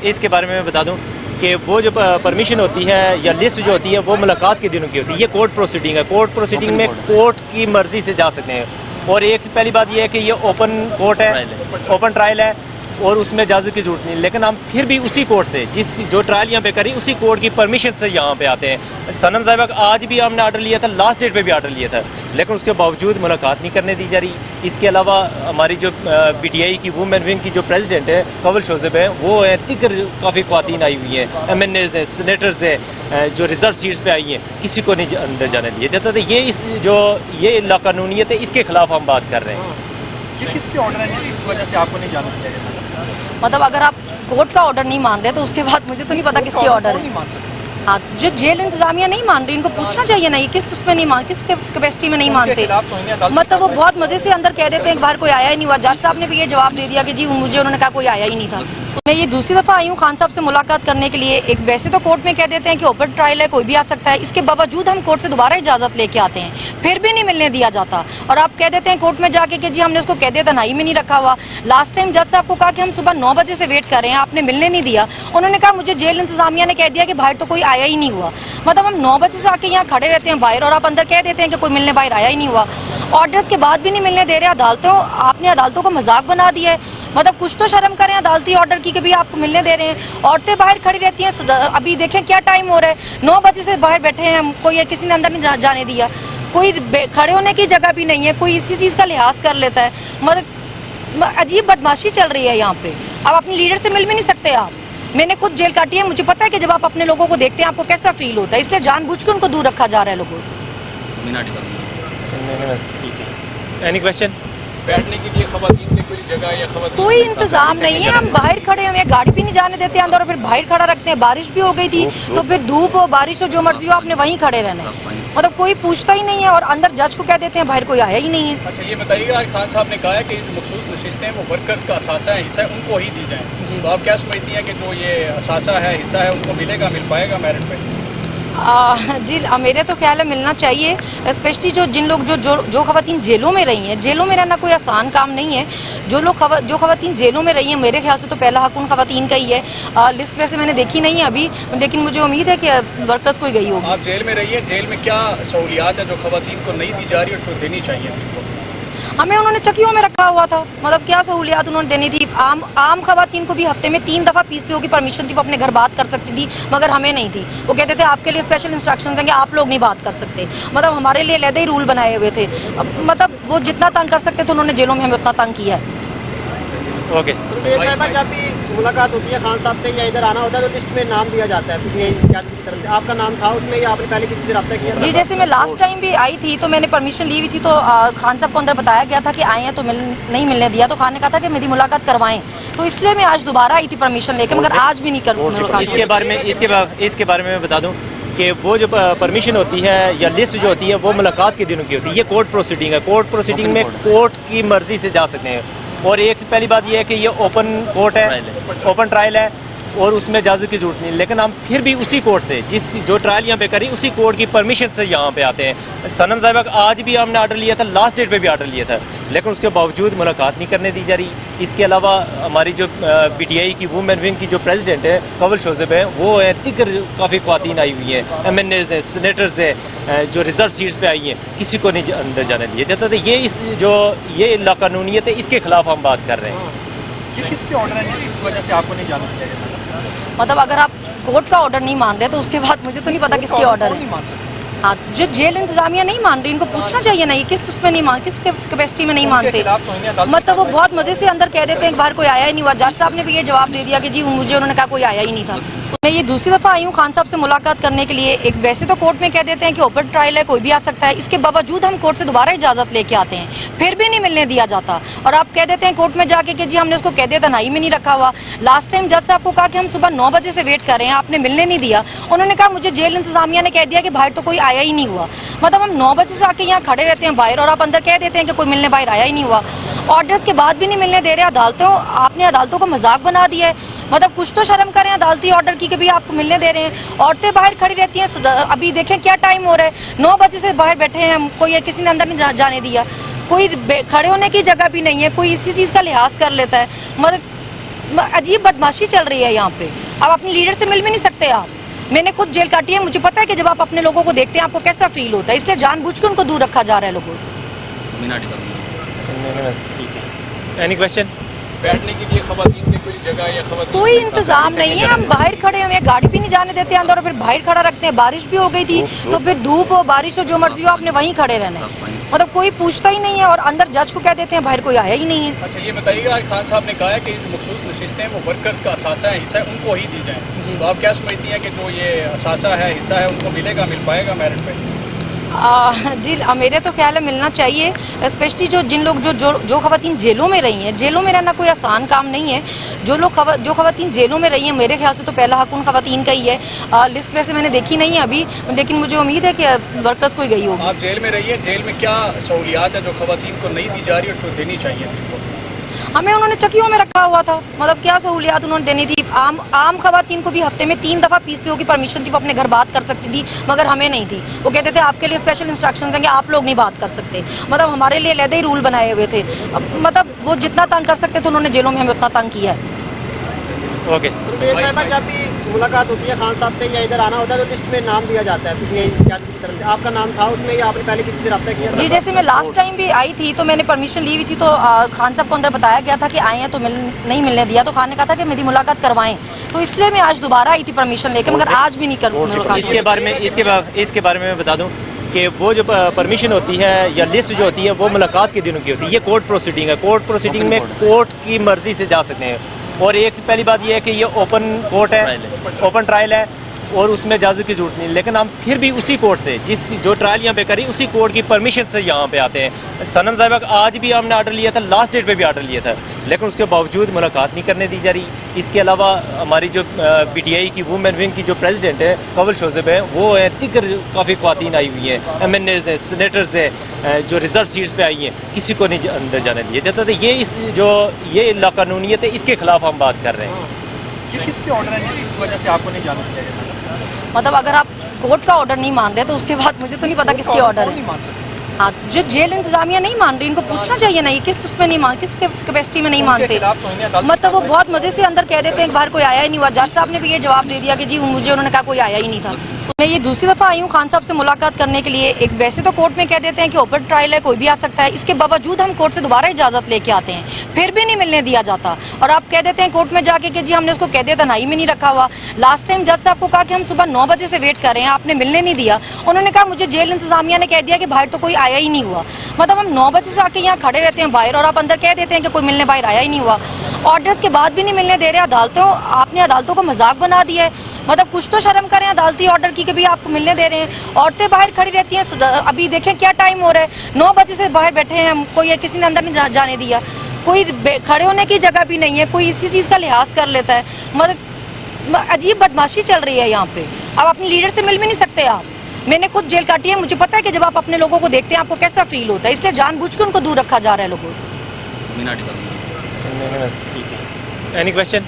B: इसके बारे में मैं बता दूं कि वो जो परमिशन होती है या लिस्ट जो होती है वो मुलाकात के दिनों की होती है। ये कोर्ट प्रोसीडिंग है। कोर्ट प्रोसीडिंग में कोर्ट की मर्जी से जा सकते हैं। और एक पहली बात ये है कि ये ओपन कोर्ट है, ओपन ट्रायल है, और उसमें इजाज़त की जरूरत नहीं। लेकिन हम फिर भी उसी कोर्ट से जो ट्रायल यहाँ पे करी उसी कोर्ट की परमिशन से यहाँ पे आते हैं। सनम साहिबा आज भी हमने आर्डर लिया था, लास्ट डेट पे भी आर्डर लिया था, लेकिन उसके बावजूद मुलाकात नहीं करने दी जा रही। इसके अलावा हमारी जो PTI की वुमेन विंग की जो प्रेसिडेंट है कवल शोज़ेब है, वो है तिकर काफ़ी ख्वातीन आई हुई हैं, MNAs हैं, सेनेटर्स हैं, जो रिजर्व सीट्स पे आई हैं, किसी को नहीं अंदर जाने दिए जाता। तो ये लाकानूनियत है, इसके खिलाफ हम बात कर रहे हैं।
C: ये किसके ऑर्डर है जिस वजह से आपको नहीं जाना दिया जाता?
A: मतलब अगर आप कोर्ट का ऑर्डर नहीं मान रहे तो उसके बाद मुझे तो नहीं पता किसके ऑर्डर है। हाँ, जो जेल इंतजामिया नहीं मान रही, इनको पूछना चाहिए ना, ये किस उसमें नहीं मान, किस कैपेसिटी में नहीं मानते। मतलब वो बहुत मजे से अंदर कह देते हैं बाहर कोई आया ही नहीं हुआ। जज साहब ने भी ये जवाब दे दिया कि जी मुझे उन्होंने कहा कोई आया ही नहीं था। मैं ये दूसरी दफ़ा आई हूँ खान साहब से मुलाकात करने के लिए। एक वैसे तो कोर्ट में कह देते हैं कि ओपन ट्रायल है, कोई भी आ सकता है, इसके बावजूद हम कोर्ट से दोबारा इजाज़त लेके आते हैं, फिर भी नहीं मिलने दिया जाता। और आप कह देते हैं कोर्ट में जाके कि जी हमने उसको कह दिया तनाई में नहीं रखा हुआ। लास्ट टाइम जज साहब को कहा कि हम सुबह 9 बजे से वेट कर रहे हैं, आपने मिलने नहीं दिया। उन्होंने कहा मुझे जेल इंतजामिया ने कह दिया कि बाहर तो कोई आया ही नहीं हुआ। मतलब हम 9 बजे से आके यहाँ खड़े रहते हैं बाहर, और आप अंदर कह देते हैं कि कोई मिलने बाहर आया ही नहीं हुआ। ऑर्डर्स के बाद भी नहीं मिलने दे रहे। आपने अदालतों को मजाक बना दिया है। मतलब कुछ तो शर्म करें अदालती ऑर्डर की कि भी आपको मिलने दे रहे हैं। औरतें बाहर खड़ी रहती हैं। अभी देखें क्या टाइम हो रहा है, 9 बजे से बाहर बैठे हैं, कोई किसी ने अंदर नहीं जाने दिया। कोई खड़े होने की जगह भी नहीं है, कोई इसी चीज़ का लिहाज कर लेता है। मतलब अजीब बदमाशी चल रही है यहाँ पे। अब अपने लीडर से मिल भी नहीं सकते आप। मैंने खुद जेल काटी है, मुझे पता है कि जब आप अपने लोगों को देखते हैं आपको कैसा फील होता है, इसलिए जानबूझ के उनको दूर रखा जा रहा है लोगों से।
B: Any question?
C: बैठने के लिए खवातीन के कोई जगह या खवातीन
A: कोई इंतजाम नहीं है। हम बाहर खड़े हुए हैं, गाड़ी भी नहीं जाने देते अंदर, और फिर बाहर खड़ा रखते हैं। बारिश भी हो गई थी तो फिर धूप हो बारिश हो जो मर्जी हो आपने वहीं खड़े रहना है। मतलब कोई पूछता ही नहीं है, और अंदर जज को कह देते हैं बाहर कोई आया ही नहीं है।
C: अच्छा, ये बताइएगा, खान साहब ने कहा है कि मखसूस नशिस्तें वो वर्कर्स का असासा है, हिस्सा है, उनको ही दी जाए। तो आप क्या समझती हैं कि जो ये असासा है, हिस्सा है, उनको मिलेगा, मिल पाएगा मेरिट पे?
A: जी मेरे तो ख्याल है मिलना चाहिए, स्पेशली जिन लोग जो खवातीन जेलों में रही हैं। जेलों में रहना कोई आसान काम नहीं है। जो खवातीन जेलों में रही हैं, मेरे ख्याल से तो पहला हक उन खवातीन का ही है। लिस्ट वैसे मैंने देखी नहीं है अभी, लेकिन मुझे उम्मीद है कि वर्कर्स कोई गई होगी।
C: आप जेल में रही है, जेल में क्या सहूलियात है जो खवातीन को नहीं दी जा रही और जो देनी चाहिए?
A: हमें उन्होंने चक्कियों में रखा हुआ था, मतलब क्या सहूलियात उन्होंने देनी थी। आम खवातीन को भी हफ्ते में 3 दफ़ा पीसीओ की परमिशन थी, वो अपने घर बात कर सकती थी, मगर हमें नहीं थी। वो कहते थे आपके लिए स्पेशल इंस्ट्रक्शंस हैं कि आप लोग नहीं बात कर सकते, मतलब हमारे लिए अलग ही रूल बनाए हुए थे। मतलब वो जितना तंग कर सकते थे उन्होंने जेलों में हमें उतना तंग किया है।
B: ओके,
D: जब भी मुलाकात होती है खान साहब से या इधर आना होता है तो लिस्ट में नाम दिया जाता है की तरफ से, आपका नाम था उसमें या आपने पहले किसी से रब्ता किया?
A: जी, जैसे मैं लास्ट टाइम भी आई थी तो मैंने परमिशन ली हुई थी, तो खान साहब को अंदर बताया गया था कि आए हैं तो नहीं मिलने दिया, तो खान ने कहा था कि मेरी मुलाकात करवाएं, तो इसलिए मैं आज दोबारा आई थी परमिशन लेके, मगर आज भी नहीं कर।
B: इसके बारे में मैं बता दूं कि वो जो परमिशन होती है या लिस्ट जो होती है वो मुलाकात के दिनों की होती है। ये कोर्ट प्रोसीडिंग है। कोर्ट प्रोसीडिंग में कोर्ट की मर्जी से जा सकते हैं। और एक पहली बात ये है कि ये ओपन कोर्ट है, ओपन ट्रायल है, और उसमें इजाज़त की जरूरत नहीं। लेकिन हम फिर भी उसी कोर्ट से जो ट्रायल यहाँ पे करी उसी कोर्ट की परमिशन से यहाँ पे आते हैं। सनम साहिबा आज भी हमने आर्डर लिया था, लास्ट डेट पे भी आर्डर लिया था, लेकिन उसके बावजूद मुलाकात नहीं करने दी जा रही। इसके अलावा हमारी जो PTI की वुमेन विंग की जो प्रेसिडेंट है कवल शोज़ेब है, वो है तिकर काफ़ी ख्वातीन आई हुई हैं, MNAs हैं, सेनेटर्स हैं, जो रिजर्व सीट्स पे आई हैं, किसी को नहीं अंदर जाने दिया जाता। तो ये लाकानूनियत है, इसके खिलाफ हम बात कर रहे हैं।
C: ये किसके ऑर्डर है जिस वजह से आपको नहीं जाना दिया जाता?
A: मतलब अगर आप कोर्ट का ऑर्डर नहीं मान रहे तो उसके बाद मुझे तो नहीं पता किसके ऑर्डर है। हाँ, जो जेल इंतजामिया नहीं मान रही, इनको पूछना चाहिए ना, ये किस उसमें नहीं मान, किस कैपेसिटी में नहीं मानते। मतलब वो बहुत मजे से अंदर कह देते हैं एक बार कोई आया ही नहीं हुआ। जज साहब ने भी ये जवाब दे दिया कि जी मुझे उन्होंने कहा कोई आया ही नहीं था। मैं ये दूसरी दफा आई हूँ खान साहब से मुलाकात करने के लिए। एक वैसे तो कोर्ट में कह देते हैं कि ओपन ट्रायल है, कोई भी आ सकता है, इसके बावजूद हम कोर्ट से दोबारा इजाजत लेके आते हैं, फिर भी नहीं मिलने दिया जाता। और आप कह देते हैं कोर्ट में जाके कि जी हमने उसको कह दिया तन्हाई में नहीं रखा हुआ। लास्ट टाइम जज साहब को कहा कि हम सुबह 9 बजे से वेट कर रहे हैं, आपने मिलने नहीं दिया। उन्होंने कहा मुझे जेल इंतजामिया ने कह दिया कि बाहर तो कोई आया ही नहीं हुआ। मतलब हम 9 बजे से आके यहाँ खड़े रहते हैं बाहर और आप अंदर कह देते हैं कि कोई मिलने बाहर आया ही नहीं हुआ। ऑर्डर्स के बाद भी नहीं मिलने दे रहे अदालतों। आपने अदालतों को मजाक बना दिया है। मतलब कुछ तो शर्म करें अदालती ऑर्डर की कि भी आपको मिलने दे रहे हैं। औरतें बाहर खड़ी रहती हैं। अभी देखें क्या टाइम हो रहा है, 9 बजे से बाहर बैठे हैं, कोई किसी ने अंदर नहीं जाने दिया। कोई खड़े होने की जगह भी नहीं है, कोई इसी चीज़ का लिहाज कर लेता है। मतलब अजीब बदमाशी चल रही है यहाँ पे। अब अपने लीडर से मिल भी नहीं सकते आप। मैंने खुद जेल काटी है, मुझे पता है कि जब आप अपने लोगों को देखते हैं आपको कैसा फील होता है, इसलिए जानबूझ के उनको दूर रखा जा रहा है लोगों से।
B: Any question?
C: बैठने के लिए खवातीन की कोई जगह या खवातीन
A: कोई इंतजाम नहीं है। हम बाहर खड़े हुए हैं, गाड़ी भी नहीं जाने देते अंदर और फिर बाहर खड़ा रखते हैं। बारिश भी हो गई थी तो फिर धूप हो बारिश हो जो मर्जी हो आपने वहीं खड़े रहना है। मतलब कोई पूछता ही नहीं है और अंदर जज को कह देते हैं बाहर कोई आया ही नहीं है।
C: अच्छा ये बताइएगा, आज खान साहब ने कहा है कि जो मखसूस नशिस्तें वो वर्कर्स का असासा है, हिस्सा है, उनको ही दी जाए। तो आप क्या समझती हैं कि जो ये असासा है, हिस्सा है, उनको मिलेगा, मिल पाएगा मेरिट पे?
A: जी मेरे तो ख्याल है मिलना चाहिए। स्पेशली जिन लोग जो खवातीन जेलों में रही हैं, जेलों में रहना कोई आसान काम नहीं है। जो खवातीन जेलों में रही हैं, मेरे ख्याल से तो पहला हक उन खवातीन का ही है। लिस्ट वैसे मैंने देखी नहीं है अभी, लेकिन मुझे उम्मीद है कि वर्कर्स कोई गई होगी।
C: आप जेल में रही है, जेल में क्या सहूलियात है जो खवातीन को नहीं दी जा रही और जो देनी चाहिए?
A: हमें उन्होंने चक्कियों में रखा हुआ था। मतलब क्या सहूलियात उन्होंने देनी थी। आम खवातीन को भी हफ्ते में 3 दफा पीसीओ की परमिशन थी, वो अपने घर बात कर सकती थी, मगर हमें नहीं थी। वो कहते थे आपके लिए स्पेशल इंस्ट्रक्शंस हैं कि आप लोग नहीं बात कर सकते। मतलब हमारे लिए अलग ही रूल बनाए हुए थे। मतलब वो जितना तंग कर सकते थे उन्होंने जेलों में हमें उतना तंग किया है।
B: ओके।
D: जब भी मुलाकात होती है खान साहब से या इधर आना होता है तो लिस्ट में नाम दिया जाता है की तरफ से। आपका नाम था उसमें या आपने पहले किसी से रब्ता किया?
A: जी जैसे मैं लास्ट टाइम भी आई थी तो मैंने परमिशन ली हुई थी, तो खान साहब को अंदर बताया गया था कि आए हैं तो नहीं मिलने दिया। तो खान ने कहा था कि मेरी मुलाकात करवाएं, तो इसलिए मैं आज दोबारा आई थी परमिशन लेकर, मगर आज भी नहीं करूँ।
B: इसके बारे में मैं बता दूं कि वो जो परमिशन होती है या लिस्ट जो होती है वो मुलाकात के दिनों की होती है। ये कोर्ट प्रोसीडिंग है। कोर्ट प्रोसीडिंग में कोर्ट की मर्जी से जा सकते हैं। और एक पहली बात ये है कि ये ओपन कोर्ट है, ओपन ट्रायल है और उसमें इजाजत की जरूरत नहीं। लेकिन हम फिर भी उसी कोर्ट से जो ट्रायल यहाँ पे करी उसी कोर्ट की परमिशन से यहाँ पे आते हैं। सनम साहिबा आज भी हमने आर्डर लिया था, लास्ट डेट पे भी आर्डर लिया था, लेकिन उसके बावजूद मुलाकात नहीं करने दी जा रही। इसके अलावा हमारी जो PTI की वुमेन विंग की जो प्रेसिडेंट है कवल शोजेब है, वो है, दिगर काफ़ी ख्वातीन आई हुई हैं, MNAs है, सेनेटर्स है, जो रिजर्व सीट्स पे आई हैं, किसी को नहीं अंदर जाने दिया जाता। तो ये लाकानूनियत है, इसके खिलाफ हम बात कर रहे हैं।
C: ये किसके ऑर्डर है जिस वजह से आपको नहीं जाना दिया जाता?
A: मतलब अगर आप कोर्ट का ऑर्डर नहीं मान रहे तो उसके बाद मुझे तो नहीं पता किसके ऑर्डर है। हाँ, जो जेल इंतजामिया नहीं मान रही, इनको पूछना चाहिए ना, ये किस उसमें नहीं मान, किस कैपेसिटी में नहीं मानते। मतलब वो बहुत मजे से अंदर कह देते हैं बाहर कोई आया ही नहीं हुआ। जज साहब ने भी ये जवाब दे दिया कि जी मुझे उन्होंने कहा कोई आया ही नहीं था। मैं ये दूसरी दफा आई हूँ खान साहब से मुलाकात करने के लिए। एक वैसे तो कोर्ट में कह देते हैं कि ओपन ट्रायल है, कोई भी आ सकता है, इसके बावजूद हम कोर्ट से दोबारा इजाजत लेके आते हैं, फिर भी नहीं मिलने दिया जाता। और आप कह देते हैं कोर्ट में जाके कि जी हमने उसको कह दिया तन्हाई में नहीं रखा हुआ। लास्ट टाइम जज साहब को कहा कि हम सुबह 9 बजे से वेट कर रहे हैं, आपने मिलने नहीं दिया। उन्होंने कहा मुझे जेल इंतजामिया ने कह दिया कि बाहर तो कोई आया ही नहीं हुआ। मतलब हम 9 बजे से आके यहाँ खड़े रहते हैं बाहर और आप अंदर कह देते हैं कि कोई मिलने बाहर आया ही नहीं हुआ। ऑर्डर्स के बाद भी नहीं मिलने दे रहे अदालतों। आपने अदालतों को मजाक बना दिया है। मतलब कुछ तो शर्म करें अदालती ऑर्डर की कि भी आपको मिलने दे रहे हैं। औरतें बाहर खड़ी रहती हैं। अभी देखें क्या टाइम हो रहा है, 9 बजे से बाहर बैठे हैं, कोई किसी ने अंदर नहीं जाने दिया। कोई खड़े होने की जगह भी नहीं है, कोई इसी चीज़ का लिहाज कर लेता है। मतलब अजीब बदमाशी चल रही है यहाँ पे। अब अपने लीडर से मिल भी नहीं सकते आप। मैंने खुद जेल काटी है, मुझे पता है कि जब आप अपने लोगों को देखते हैं आपको कैसा फील होता है, इसलिए जानबूझ के उनको दूर रखा जा रहा है लोगों से।
B: Any question?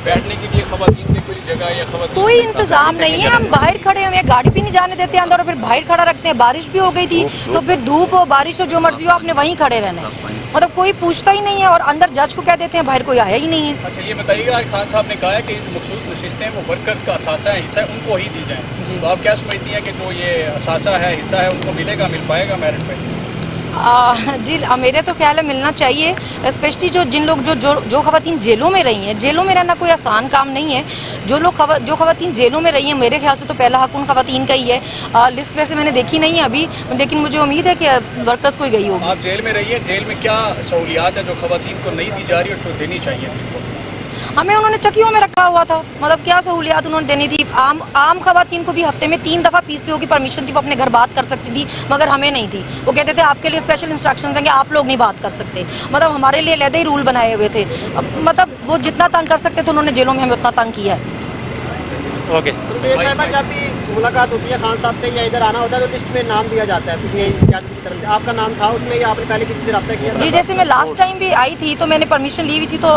C: बैठने के लिए खवातीन की कोई जगह या खवातीन
A: कोई इंतजाम नहीं है। हम बाहर खड़े हुए हैं, गाड़ी भी नहीं जाने देते अंदर और फिर बाहर खड़ा रखते हैं। बारिश भी हो गई थी तो फिर धूप हो बारिश हो जो मर्जी हो आपने वहीं खड़े रहना है। मतलब कोई पूछता ही नहीं है और अंदर जज को कह देते हैं बाहर कोई आया ही नहीं है।
C: अच्छा ये बताइएगा, आज खान साहब ने कहा है कि मखसूस नशिस्तें वो वर्कर्स का असासा है, हिस्सा है, उनको ही दी जाए। तो आप क्या समझती हैं कि जो ये असासा है, हिस्सा है, उनको मिलेगा, मिल पाएगा मेरिट पे?
A: جی میرے تو خیال ہے ملنا چاہیے، اسپیشلی جن لوگ جو خواتین جیلوں میں رہی ہیں، جیلوں میں رہنا کوئی آسان کام نہیں ہے۔ جو خواتین جیلوں میں رہی ہیں، میرے خیال سے تو پہلا حق ان خواتین کا ہی ہے۔ لسٹ ویسے میں نے دیکھی نہیں ہے ابھی، لیکن مجھے امید ہے کہ ورکرز کوئی گئی ہوگی۔
C: آپ جیل میں رہی ہیں، جیل میں کیا سہولیات ہیں جو خواتین کو نہیں دی جا رہی اور جو دینی چاہیے؟
A: ہمیں انہوں نے چکیوں میں رکھا ہوا تھا، مطلب کیا سہولیات انہوں نے دینی تھی؟ عام خواتین کو بھی ہفتے میں 3 دفعہ PCO کی پرمیشن تھی، وہ اپنے گھر بات کر سکتی تھی، مگر ہمیں نہیں تھی۔ وہ کہتے تھے آپ کے لیے اسپیشل انسٹرکشنز ہیں کہ آپ لوگ نہیں بات کر سکتے، مطلب ہمارے لیے علیحدہ ہی رول بنائے ہوئے تھے۔ مطلب وہ جتنا تنگ کر سکتے تھے انہوں نے جیلوں میں ہمیں اتنا تنگ کیا ہے۔
B: اوکے،
D: جب بھی ملاقات ہوتی ہے خان صاحب سے یا ادھر آنا ہوتا ہے تو لسٹ میں نام دیا جاتا ہے کسی کی طرف سے، آپ کا نام تھا اس میں یا آپ نے پہلے کسی سے رابطہ کیا؟
A: جی جیسے میں لاسٹ ٹائم بھی آئی تھی تو میں نے پرمیشن لی ہوئی تھی، تو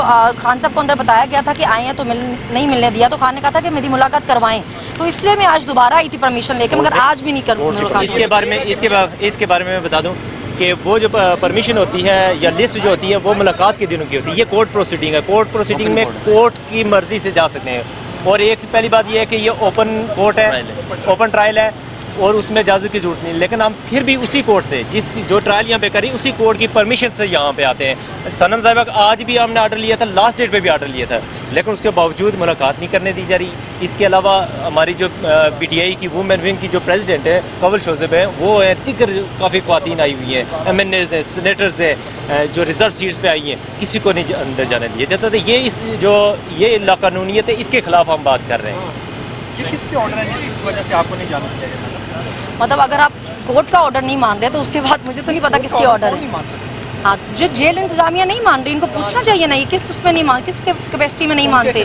A: خان صاحب کو اندر بتایا گیا تھا کہ آئے ہیں تو نہیں ملنے دیا، تو خان نے کہا تھا کہ میری ملاقات کروائیں، تو اس لیے میں آج دوبارہ آئی تھی پرمیشن لے کے، مگر آج بھی نہیں کروں۔
B: اس کے بارے میں بتا دوں کہ وہ جو پرمیشن ہوتی ہے یا لسٹ جو ہوتی ہے وہ ملاقات کے دنوں کی ہوتی ہے۔ یہ کورٹ پروسیڈنگ ہے، کورٹ پروسیڈنگ میں کورٹ کی مرضی سے جا سکتے ہیں، اور ایک پہلی بات یہ ہے کہ یہ اوپن کورٹ ہے، اوپن ٹرائل ہے، اور اس میں اجازت کی ضرورت نہیں، لیکن ہم پھر بھی اسی کورٹ سے جو ٹرائل یہاں پہ کری اسی کورٹ کی پرمیشن سے یہاں پہ آتے ہیں۔ صنم صاحبہ آج بھی ہم نے آرڈر لیا تھا، لاسٹ ڈیٹ پہ بھی آرڈر لیا تھا، لیکن اس کے باوجود ملاقات نہیں کرنے دی جا رہی۔ اس کے علاوہ ہماری جو PTI کی وومن ونگ کی جو پریزیڈنٹ ہے قبل شوزب ہے، وہ ہیں دیگر کافی خواتین آئی ہوئی ہیں، MNAs ہیں، سینیٹرز ہیں، جو ریزرو سیٹس پہ آئی ہیں، کسی کو نہیں اندر جانے دیا جاتا تھا۔ یہ لاقانونیت ہے، اس کے خلاف ہم بات کر رہے ہیں۔
C: کس کے آرڈر ہیں جس وجہ سے آپ کو نہیں جانا دیا جاتا؟
A: مطلب اگر آپ کورٹ کا آرڈر نہیں مان رہے تو اس کے بعد مجھے تو نہیں پتا کس کے آرڈر ہے۔ ہاں، جو جیل انتظامیہ نہیں مان رہی ان کو پوچھنا چاہیے نا، کس اس میں نہیں مان، کس کیپیسٹی میں نہیں مانتے۔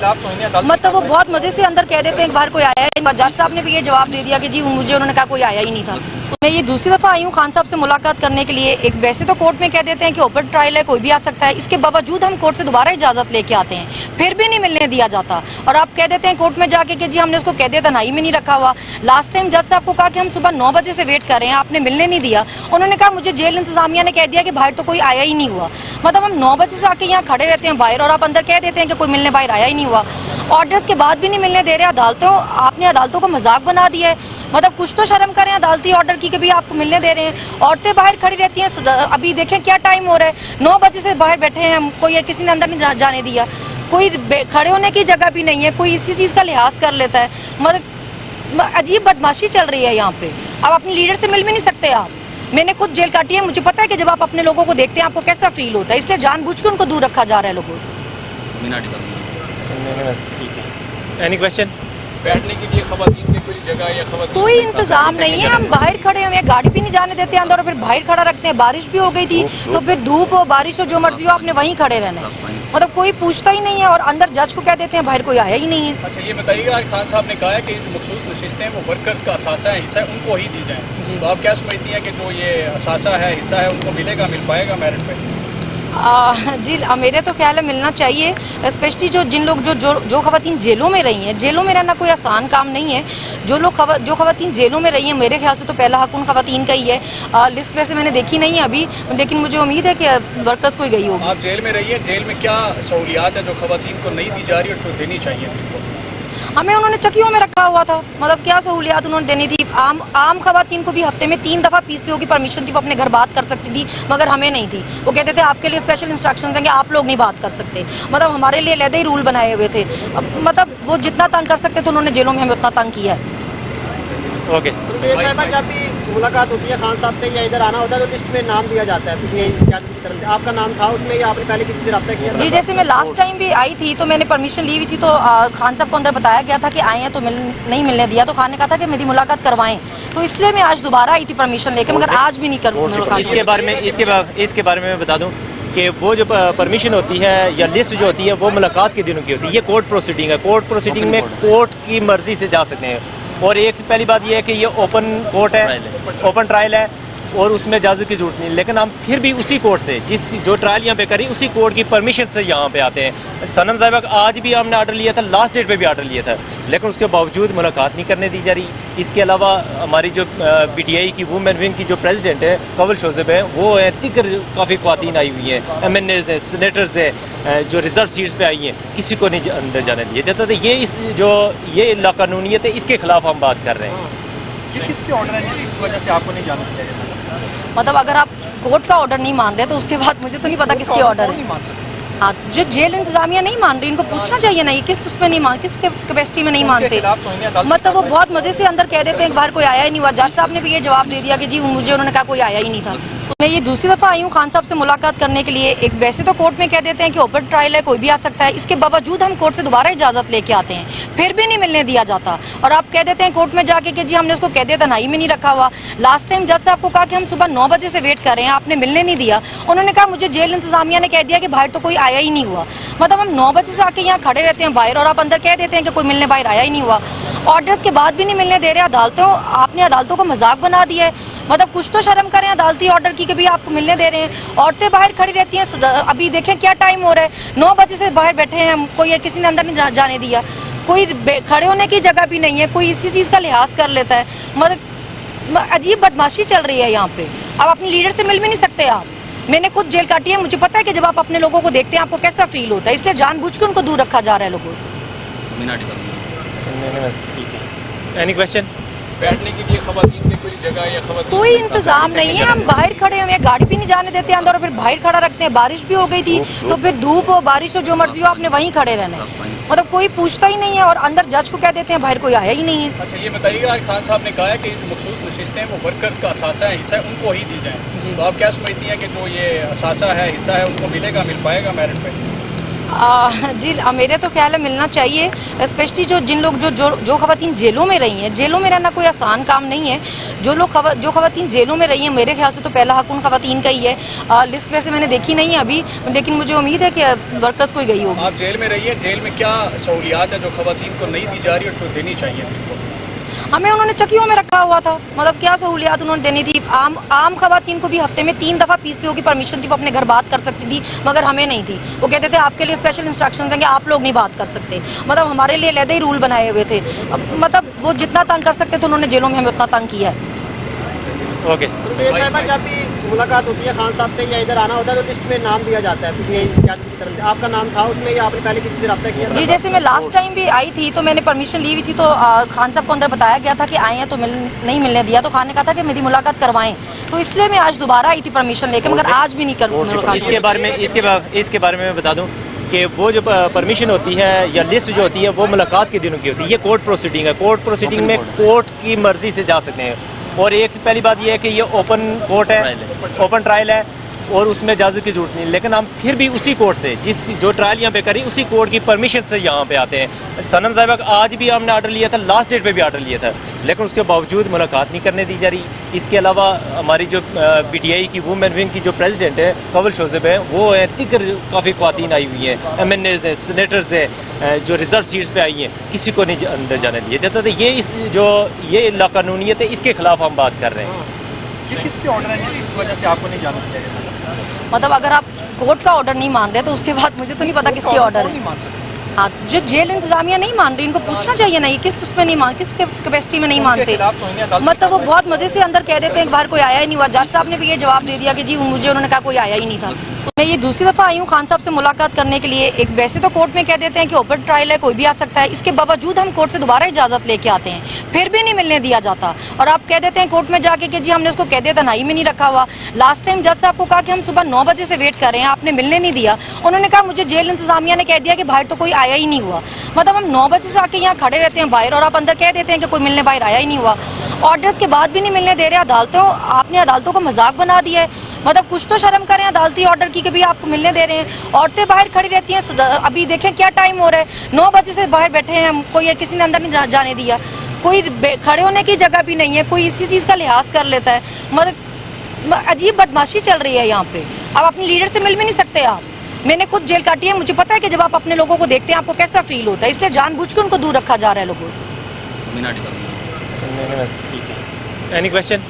A: مطلب وہ بہت مزے سے اندر کہہ دیتے ہیں ایک بار کوئی آیا ہے، جج صاحب نے بھی یہ جواب دے دیا کہ جی مجھے انہوں نے کہا کوئی آیا ہی نہیں تھا۔ میں یہ دوسری دفعہ آئی ہوں خان صاحب سے ملاقات کرنے کے لیے۔ ایک ویسے تو کورٹ میں کہہ دیتے ہیں کہ اوپن ٹرائل ہے، کوئی بھی آ سکتا ہے، اس کے باوجود ہم کورٹ سے دوبارہ اجازت لے کے آتے ہیں، پھر بھی نہیں ملنے دیا جاتا، اور آپ کہہ دیتے ہیں کورٹ میں جا کے کہ جی ہم نے اس کو کہہ دیا تنہائی میں نہیں رکھا ہوا۔ لاسٹ ٹائم جج صاحب کو کہا کہ ہم صبح 9 بجے سے ویٹ کر رہے ہیں، آپ نے ملنے نہیں دیا۔ انہوں نے کہا مجھے جیل انتظامیہ نے کہہ دیا کہ باہر تو کوئی آیا ہی نہیں ہوا۔ مطلب ہم 9 بجے سے آ کے یہاں کھڑے رہتے ہیں باہر، اور آپ اندر کہہ دیتے ہیں کہ کوئی ملنے باہر آیا ہی نہیں ہوا۔ آرڈرز کے بعد بھی نہیں ملنے دے رہے عدالتوں، آپ نے عدالتوں کو مذاق بنا دیا ہے۔ مطلب کچھ تو شرم کریں عدالتی آرڈر کی کہ بھی آپ کو ملنے دے رہے ہیں۔ عورتیں باہر کھڑی رہتی ہیں، ابھی دیکھیں کیا ٹائم ہو رہا ہے، 9 بجے سے باہر بیٹھے ہیں، کوئی کسی نے اندر نہیں جانے دیا، کوئی کھڑے ہونے کی جگہ بھی نہیں ہے، کوئی اسی چیز کا لحاظ کر لیتا ہے۔ مطلب عجیب بدماشی چل رہی ہے یہاں پہ۔ اب اپنے لیڈر سے مل بھی نہیں سکتے آپ۔ میں نے خود جیل کاٹی ہے، مجھے پتا ہے کہ جب آپ اپنے لوگوں کو دیکھتے ہیں آپ کو کیسا فیل ہوتا ہے، اس لیے جان بوجھ کے ان کو دور رکھا جا رہا ہے لوگوں سے۔
B: Any question?
C: بیٹھنے کے لیے خواتین کی کوئی جگہ یا خواتین
A: کوئی انتظام نہیں ہے، ہم باہر کھڑے ہوئے ہیں، گاڑی بھی نہیں جانے دیتے اندر، اور پھر باہر کھڑا رکھتے ہیں۔ بارش بھی ہو گئی تھی تو پھر دھوپ ہو بارش ہو جو مرضی ہو آپ نے وہیں کھڑے رہنا ہے، مطلب کوئی پوچھتا ہی نہیں ہے، اور اندر جج کو کہہ دیتے ہیں باہر کوئی آیا ہی نہیں ہے۔
C: اچھا یہ بتائیے گا، آج خان صاحب نے کہا ہے کہ جو مخصوص نشستیں ہیں وہ ورکرز کا اثاثہ ہے، حصہ ہے، ان کو ہی دی جائیں، تو آپ کیا سمجھتی ہیں کہ جو یہ اثاثہ ہے، حصہ ہے، ان کو ملے گا، مل پائے گا میرٹ پہ؟
A: جی میرے تو خیال ہے ملنا چاہیے، اسپیشلی جن لوگ جو خواتین جیلوں میں رہی ہیں، جیلوں میں رہنا کوئی آسان کام نہیں ہے۔ جو خواتین جیلوں میں رہی ہیں، میرے خیال سے تو پہلا حق ان خواتین کا ہی ہے۔ لسٹ ویسے میں نے دیکھی نہیں ہے ابھی، لیکن مجھے امید ہے کہ ورکرز کوئی گئی ہوگی۔
C: آپ جیل میں رہی ہیں، جیل میں کیا سہولیات ہیں جو خواتین کو نہیں دی جا رہی اور جو دینی چاہیے؟
A: ہمیں انہوں نے چکیوں میں رکھا ہوا تھا، مطلب کیا سہولیات انہوں نے دینی تھی؟ عام خواتین کو بھی ہفتے میں 3 دفعہ PCO کی پرمیشن تھی، وہ اپنے گھر بات کر سکتی تھی، مگر ہمیں نہیں تھی۔ وہ کہتے تھے آپ کے لیے اسپیشل انسٹرکشنز ہیں کہ آپ لوگ نہیں بات کر سکتے، مطلب ہمارے لیے علیحدہ ہی رول بنائے ہوئے تھے۔ مطلب وہ جتنا تنگ کر سکتے تھے انہوں نے جیلوں میں ہمیں اتنا تنگ کیا ہے۔
B: اوکے،
D: جب بھی ملاقات ہوتی ہے خان صاحب سے یا ادھر آنا ہوتا ہے تو لسٹ میں نام دیا جاتا ہے کی طرف سے، آپ کا نام تھا اس میں یا آپ نے پہلے کسی سے رابطہ کیا؟
A: جی جیسے میں لاسٹ ٹائم بھی آئی تھی تو میں نے پرمیشن لی ہوئی تھی، تو خان صاحب کو اندر بتایا گیا تھا کہ آئے ہیں تو نہیں ملنے دیا، تو خان نے کہا تھا کہ میری ملاقات کروائیں، تو اس لیے میں آج دوبارہ آئی تھی پرمیشن لے کے، مگر آج بھی نہیں کروں۔
B: اس کے بارے میں بتا دوں کہ وہ جو پرمیشن ہوتی ہے یا لسٹ جو ہوتی ہے وہ ملاقات کے دنوں کی ہوتی ہے۔ یہ کورٹ پروسیڈنگ ہے، کورٹ پروسیڈنگ میں کورٹ کی مرضی سے جا سکتے ہیں، اور ایک پہلی بات یہ ہے کہ یہ اوپن کورٹ ہے، اوپن ٹرائل ہے، اور اس میں اجازت کی ضرورت نہیں، لیکن ہم پھر بھی اسی کورٹ سے جو ٹرائل یہاں پہ کری اسی کورٹ کی پرمیشن سے یہاں پہ آتے ہیں۔ صنم صاحبہ آج بھی ہم نے آرڈر لیا تھا، لاسٹ ڈیٹ پہ بھی آرڈر لیا تھا، لیکن اس کے باوجود ملاقات نہیں کرنے دی جا رہی۔ اس کے علاوہ ہماری جو PTI کی وومن ونگ کی جو پریزیڈنٹ ہے قبل شوزب ہے، وہ ہیں دیگر کافی خواتین آئی ہوئی ہیں، MNAs ہیں، سینیٹرز ہیں، جو ریزرو سیٹس پہ آئی ہیں، کسی کو نہیں اندر جانے دیا جاتا تھا۔ یہ لاقانونیت ہے، اس کے خلاف ہم بات کر رہے ہیں۔
C: ये किसके ऑर्डर है जिस वजह से आपको नहीं जाना चाहिए?
A: मतलब अगर आप कोर्ट का ऑर्डर नहीं मान रहे तो उसके बाद मुझे तो नहीं पता किसके ऑर्डर है।
C: नहीं मान सकते।
A: हाँ, जो जेल इंतजामिया नहीं मान रही, इनको पूछना चाहिए ना, ये किस उसमें नहीं मान, किस कैपेसिटी में नहीं मानते। मतलब वो बहुत मजे से अंदर कह देते हैं बाहर कोई आया ही नहीं हुआ। जज साहब ने भी ये जवाब दे दिया कि जी मुझे उन्होंने कहा कोई आया ही नहीं था। मैं ये दूसरी दफा आई हूँ खान साहब से मुलाकात करने के लिए। एक वैसे तो कोर्ट में कह देते हैं कि ओपन ट्रायल है, कोई भी आ सकता है, इसके बावजूद हम कोर्ट से दोबारा इजाजत लेके आते हैं, फिर भी नहीं मिलने दिया जाता। और आप कह देते हैं कोर्ट में जाके कि जी हमने उसको कह दिया तन्हाई में नहीं रखा हुआ। लास्ट टाइम जज साहब को कहा कि हम सुबह 9 बजे से वेट कर रहे हैं, आपने मिलने नहीं दिया। उन्होंने कहा मुझे जेल इंतजामिया ने कह दिया कि बाहर तो कोई आया ही नहीं हुआ। मतलब हम 9 बजे से आके यहाँ खड़े रहते हैं बाहर, और आप अंदर कह देते हैं कि कोई मिलने बाहर आया ही नहीं हुआ। ऑर्डर्स के बाद भी नहीं मिलने दे रहे अदालतों। आपने अदालतों को मजाक बना दिया है। मतलब कुछ तो शर्म करें अदालती ऑर्डर की कि भी आपको मिलने दे रहे हैं। औरतें बाहर खड़ी रहती हैं। अभी देखें क्या टाइम हो रहा है, 9 बजे से बाहर बैठे हैं हम, कोई किसी ने अंदर नहीं जाने दिया। कोई खड़े होने की जगह भी नहीं है, कोई इसी चीज़ का लिहाज कर लेता है। मतलब अजीब बदमाशी चल रही है यहाँ पे। अब अपने लीडर से मिल भी नहीं सकते आप। मैंने खुद जेल काटी है, मुझे पता है कि जब आप अपने लोगों को देखते हैं आपको कैसा फील होता है, इसलिए जानबूझ के उनको दूर रखा जा रहा है लोगों से।
B: Any question?
C: बैठने के लिए खवातीन की कोई जगह या खवातीन
A: कोई इंतजाम नहीं है। हम बाहर खड़े हुए हैं, गाड़ी भी नहीं जाने देते अंदर, और फिर बाहर खड़ा रखते हैं। बारिश भी हो गई थी तो फिर धूप हो बारिश हो जो मर्जी हो आपने वहीं खड़े रहना है। मतलब कोई पूछता ही नहीं है, और अंदर जज को कह देते हैं बाहर कोई आया ही नहीं है।
C: अच्छा ये बताइएगा, खान साहब ने कहा है कि मखसूस नशिस्तें वो वर्कर्स का असासा है, हिस्सा है, उनको ही दी जाए। तो आप क्या समझती हैं कि जो ये असासा है, हिस्सा है, उनको मिलेगा, मिल पाएगा मेरिट पे?
A: जी मेरे तो ख्याल है मिलना चाहिए। स्पेशली जिन लोग जो खवातीन जेलों में रही हैं, जेलों में रहना कोई आसान काम नहीं है। जो खवातीन जेलों में रही हैं, मेरे ख्याल से तो पहला हक उन खवातीन का ही है। लिस्ट वैसे मैंने देखी नहीं है अभी, लेकिन मुझे उम्मीद है कि वर्कर्स कोई गई होगी।
C: आप जेल में रही है, जेल में क्या सहूलियात है जो खवातीन को नहीं दी जा रही और जो देनी चाहिए?
A: हमें उन्होंने चक्कियों में रखा हुआ था। मतलब क्या सहूलियात उन्होंने देनी थी। आम खवातीन को भी हफ्ते में 3 दफा पीसीओ की परमिशन थी, वो अपने घर बात कर सकती थी, मगर हमें नहीं थी। वो कहते थे आपके लिए स्पेशल इंस्ट्रक्शन देंगे, आप लोग नहीं बात कर सकते। मतलब हमारे लिए अलग ही रूल बनाए हुए थे। मतलब वो जितना तंग कर सकते थे उन्होंने जेलों में हमें उतना तंग किया है।
B: ओके।
D: जब भी मुलाकात होती है खान साहब से या इधर आना होता है तो लिस्ट में नाम दिया जाता है पीटीआई की तरफ से। आपका नाम था उसमें या आपने पहले किसी से रब्ता किया?
A: जी जैसे मैं लास्ट टाइम भी आई थी तो मैंने परमिशन ली हुई थी, तो खान साहब को अंदर बताया गया था कि आए हैं तो नहीं मिलने दिया। तो खान ने कहा था कि मेरी मुलाकात करवाएं, तो इसलिए मैं आज दोबारा आई थी परमिशन लेकर, मगर आज भी नहीं कर मुलाकात।
B: इसके बारे में मैं बता दूं कि वो जो परमिशन होती है या लिस्ट जो होती है वो मुलाकात के दिनों की होती है। ये कोर्ट प्रोसीडिंग है। कोर्ट प्रोसीडिंग में कोर्ट की मर्जी से जा सकते हैं। और एक पहली बात ये है कि ये ओपन कोर्ट है, ओपन ट्रायल है, और उसमें इजाज़त की जरूरत नहीं। लेकिन हम फिर भी उसी कोर्ट से जो ट्रायल यहाँ पे करी उसी कोर्ट की परमिशन से यहाँ पे आते हैं। सनम साहिबा का आज भी हमने आर्डर लिया था, लास्ट डेट पे भी आर्डर लिया था, लेकिन उसके बावजूद मुलाकात नहीं करने दी जा रही। इसके अलावा हमारी जो पीटीआई की वुमेन विंग की जो प्रेसिडेंट है कवल शोज़ेब है, वो है तिकर काफ़ी ख्वातीन आई हुई हैं, MNAs हैं, सेनेटर्स हैं, जो रिजर्व सीट्स पे आई हैं, किसी को नहीं अंदर जाने दिए जाता। तो ये लाकानूनियत है, इसके खिलाफ हम बात कर रहे हैं।
C: ये किसके ऑर्डर है जिस वजह से आपको नहीं जाना चाहिए?
A: मतलब अगर आप कोर्ट का ऑर्डर नहीं मान रहे तो उसके बाद मुझे तो नहीं पता किसके ऑर्डर है। हाँ, जो जेल इंतजामिया नहीं मान रही, इनको पूछना चाहिए ना, ये किस उसमें नहीं मान, किस कैपेसिटी में नहीं मानते। मतलब वो बहुत मजे से अंदर कह देते हैं बाहर कोई आया ही नहीं हुआ। जज साहब ने भी ये जवाब दे दिया कि जी मुझे उन्होंने कहा कोई आया ही नहीं था। तो मैं ये दूसरी दफा आई हूँ खान साहब से मुलाकात करने के लिए। एक वैसे तो कोर्ट में कह देते हैं कि ओपन ट्रायल है, कोई भी आ सकता है, इसके बावजूद हम कोर्ट से दोबारा इजाजत लेके आते हैं, फिर भी नहीं मिलने दिया जाता। और आप कह देते हैं कोर्ट में जाके कि जी हमने उसको कह दिया तन्हाई में नहीं रखा हुआ। लास्ट टाइम जज साहब को कहा कि हम सुबह 9 बजे से वेट कर रहे हैं, आपने मिलने नहीं दिया। उन्होंने कहा मुझे जेल इंतजामिया ने कह दिया कि बाहर तो कोई आया ही नहीं हुआ। मतलब हम 9 बजे से आके यहाँ खड़े रहते हैं बाहर, और आप अंदर कह देते हैं कि कोई मिलने बाहर आया ही नहीं हुआ। ऑर्डर्स के बाद भी नहीं मिलने दे रहे अदालतों। आपने अदालतों को मजाक बना दिया है। मतलब कुछ तो शर्म करें अदालती ऑर्डर की कि भी आपको मिलने दे रहे हैं। औरतें बाहर खड़ी रहती हैं। अभी देखें क्या टाइम हो रहा है, 9 बजे से बाहर बैठे हैं हम, कोई किसी ने अंदर नहीं जाने दिया। कोई खड़े होने की जगह भी नहीं है, कोई इसी चीज़ का लिहाज कर लेता है। मतलब अजीब बदमाशी चल रही है यहाँ पे। अब अपने लीडर से मिल भी नहीं सकते आप। मैंने खुद जेल काटी है, मुझे पता है कि जब आप अपने लोगों को देखते हैं आपको कैसा फील होता है, इसलिए जानबूझ के उनको दूर रखा जा रहा है लोगों से।
B: Any question?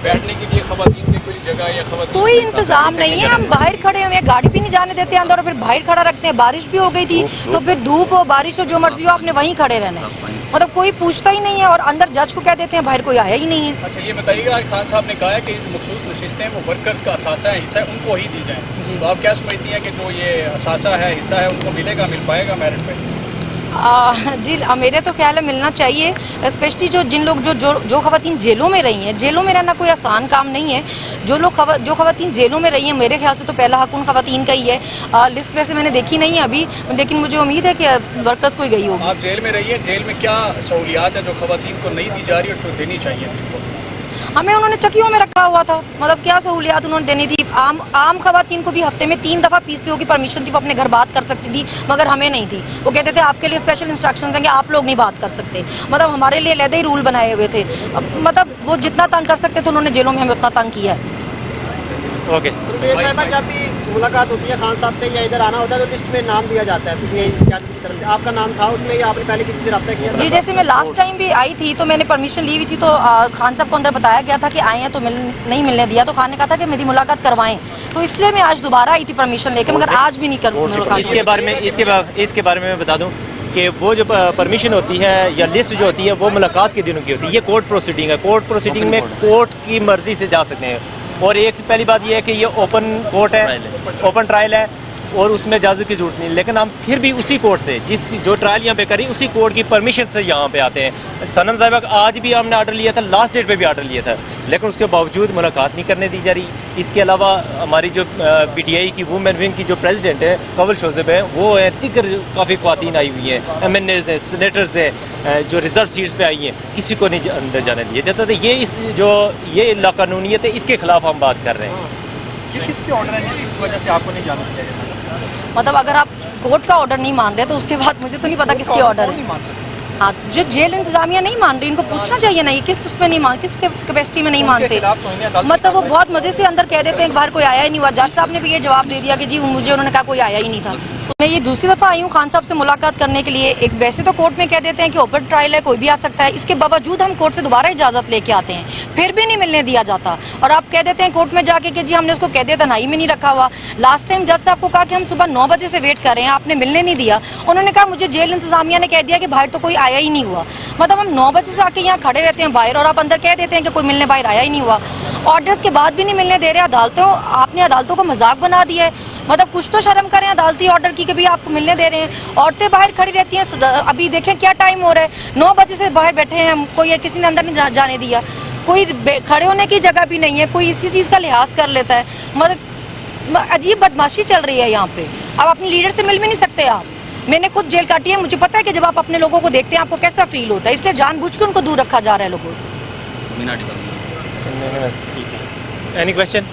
C: बैठने के लिए खवातीन की कोई जगह या खवातीन
A: कोई इंतजाम नहीं है। हम बाहर खड़े हुए हैं, गाड़ी भी नहीं जाने देते अंदर, और फिर बाहर खड़ा रखते हैं। बारिश भी हो गई थी तो फिर धूप हो बारिश हो जो मर्जी हो आपने वहीं खड़े रहना है। मतलब कोई पूछता ही नहीं है, और अंदर जज को कह देते हैं बाहर कोई आया ही नहीं है।
C: अच्छा ये बताइएगा, खान साहब ने कहा है कि मखसूस नशिस्तें वो वर्कर्स का असासा है, हिस्सा है, उनको ही दी जाए। तो आप क्या समझती हैं कि जो ये असासा है, हिस्सा है, उनको मिलेगा, मिल पाएगा मेरिट पे?
A: जी मेरे तो ख्याल है मिलना चाहिए, स्पेशली जिन लोग जो खवातीन जेलों में रही हैं। जेलों में रहना कोई आसान काम नहीं है। जो खवातीन जेलों में रही हैं, मेरे ख्याल से तो पहला हक उन खवातीन का ही है। लिस्ट वैसे मैंने देखी नहीं है अभी, लेकिन मुझे उम्मीद है कि वर्कर्स कोई गई होगी।
C: आप जेल में रही है, जेल में क्या सहूलियात है जो खवातीन को नहीं दी जा रही और जो देनी चाहिए?
A: हमें उन्होंने चक्कियों में रखा हुआ था, मतलब क्या सहूलियात उन्होंने देनी थी। आम खवातीन को भी हफ्ते में 3 दफ़ा पीसीओ की परमिशन थी, वो अपने घर बात कर सकती थी, मगर हमें नहीं थी। वो कहते थे आपके लिए स्पेशल इंस्ट्रक्शंस हैं कि आप लोग नहीं बात कर सकते। मतलब हमारे लिए अलग ही रूल बनाए हुए थे। मतलब वो जितना तंग कर सकते थे उन्होंने जेलों में हमें उतना तंग किया है।
B: ओके,
D: जब भी मुलाकात होती है खान साहब से या इधर आना होता है तो लिस्ट में नाम दिया जाता है की तरफ से। आपका नाम था उसमें या आपने पहले किसी से रब्ता किया?
A: जी, जैसे मैं लास्ट टाइम भी आई थी तो मैंने परमिशन ली हुई थी, तो खान साहब को अंदर बताया गया था कि आए हैं तो नहीं मिलने दिया, तो खान ने कहा था कि मेरी मुलाकात करवाएं, तो इसलिए मैं आज दोबारा आई थी परमिशन लेके, मगर आज भी नहीं करूँ।
B: इसके बारे में मैं बता दूं कि वो जो परमिशन होती है या लिस्ट जो होती है वो मुलाकात के दिनों की होती है। ये कोर्ट प्रोसीडिंग है। कोर्ट प्रोसीडिंग में कोर्ट की मर्जी से जा सकते हैं। और एक पहली बात ये है कि ये ओपन कोर्ट है, ओपन ट्रायल है और उसमें इजाज़त की जरूरत नहीं। लेकिन हम फिर भी उसी कोर्ट से जो ट्रायल यहाँ पे करी उसी कोर्ट की परमिशन से यहाँ पे आते हैं। सनम साहिबा का आज भी हमने आर्डर लिया था, लास्ट डेट पे भी आर्डर लिया था, लेकिन उसके बावजूद मुलाकात नहीं करने दी जा रही। इसके अलावा हमारी जो PTI की वुमेन विंग की जो प्रेसिडेंट है कवल शोज़ेब है, वो है दिगर काफ़ी ख्वातीन आई हुई हैं, MNAs हैं, सेनेटर्स हैं, जो रिजर्व सीट्स पे आई हैं, किसी को नहीं अंदर जाने दिए जाता। तो ये लाकानूनियत है, इसके खिलाफ हम बात कर रहे हैं।
C: ये किसके ऑर्डर है इस वजह से आपको नहीं जाना चाहिए?
A: मतलब अगर आप कोर्ट का ऑर्डर नहीं मान रहे तो उसके बाद मुझे तो नहीं पता किसके ऑर्डर है। हाँ, जो जेल इंतजामिया नहीं मान रही, इनको पूछना चाहिए नहीं किस उसमें नहीं मान, किस कैपेसिटी में नहीं मानते। मतलब वो बहुत मजे से अंदर कह देते हैं बाहर कोई आया ही नहीं हुआ। जज साहब ने भी ये जवाब दे दिया कि जी मुझे उन्होंने कहा कोई आया ही नहीं था। तो मैं ये दूसरी दफा आई हूँ खान साहब से मुलाकात करने के लिए। एक वैसे तो कोर्ट में कह देते हैं कि ओपन ट्रायल है, कोई भी आ सकता है, इसके बावजूद हम कोर्ट से दोबारा इजाजत लेके आते हैं, फिर भी नहीं मिलने दिया जाता। और आप कह देते हैं कोर्ट में जाके कि जी हमने उसको कह दिया तन्हाई में नहीं रखा हुआ। लास्ट टाइम जज साहब को कहा कि हम सुबह 9 बजे से वेट कर रहे हैं, आपने मिलने नहीं दिया। उन्होंने कहा मुझे जेल इंतजामिया ने कह दिया कि बाहर तो कोई आया ही नहीं हुआ। मतलब हम 9 बजे से आके यहाँ खड़े रहते हैं बाहर और आप अंदर कह देते हैं कि कोई मिलने बाहर आया ही नहीं हुआ। ऑर्डर्स के बाद भी नहीं मिलने दे रहे। आपने अदालतों को मजाक बना दिया है। मतलब कुछ तो शर्म करें अदालती ऑर्डर की कि भी आपको मिलने दे रहे हैं। औरतें बाहर खड़ी रहती हैं। अभी देखें क्या टाइम हो रहा है, 9 बजे से बाहर बैठे हैं, कोई किसी ने अंदर नहीं जाने दिया। कोई खड़े होने की जगह भी नहीं है, कोई इसी चीज़ का लिहाज कर लेता है। मतलब अजीब बदमाशी चल रही है यहाँ पे। अब अपने लीडर से मिल भी नहीं सकते आप। मैंने खुद जेल काटी है, मुझे पता है कि जब आप अपने लोगों को देखते हैं आपको कैसा फील होता है, इसलिए जानबूझ के उनको दूर रखा जा रहा है लोगों से।
B: Any question?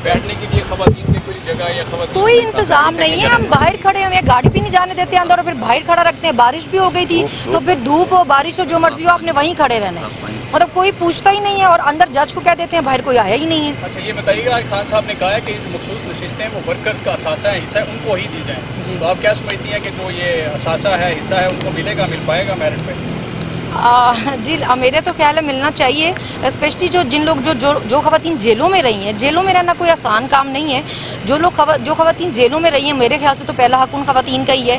C: बैठने के लिए खवातीन की कोई जगह या खवातीन
A: कोई इंतजाम नहीं है। हम बाहर खड़े हुए हैं, गाड़ी भी नहीं जाने देते अंदर और फिर बाहर खड़ा रखते हैं। बारिश भी हो गई थी तो फिर धूप हो बारिश हो जो मर्जी हो आपने वहीं खड़े रहना है। मतलब कोई पूछता ही नहीं है और अंदर जज को कह देते हैं बाहर कोई आया ही नहीं है।
C: अच्छा ये बताइएगा, आज खान साहब ने कहा है कि मखसूस नशिस्तें वो वर्कर्स का असासा है, हिस्सा है, उनको ही दी जाए। तो आप क्या समझती हैं कि जो ये असासा है, हिस्सा है, उनको मिलेगा, मिल पाएगा मेरिट पे?
A: जी मेरे तो ख्याल है मिलना चाहिए, स्पेशली जिन लोग जो खवातीन जेलों में रही हैं। जेलों में रहना कोई आसान काम नहीं है। जो खवातीन जेलों में रही हैं, मेरे ख्याल से तो पहला हक उन खवातीन का ही है।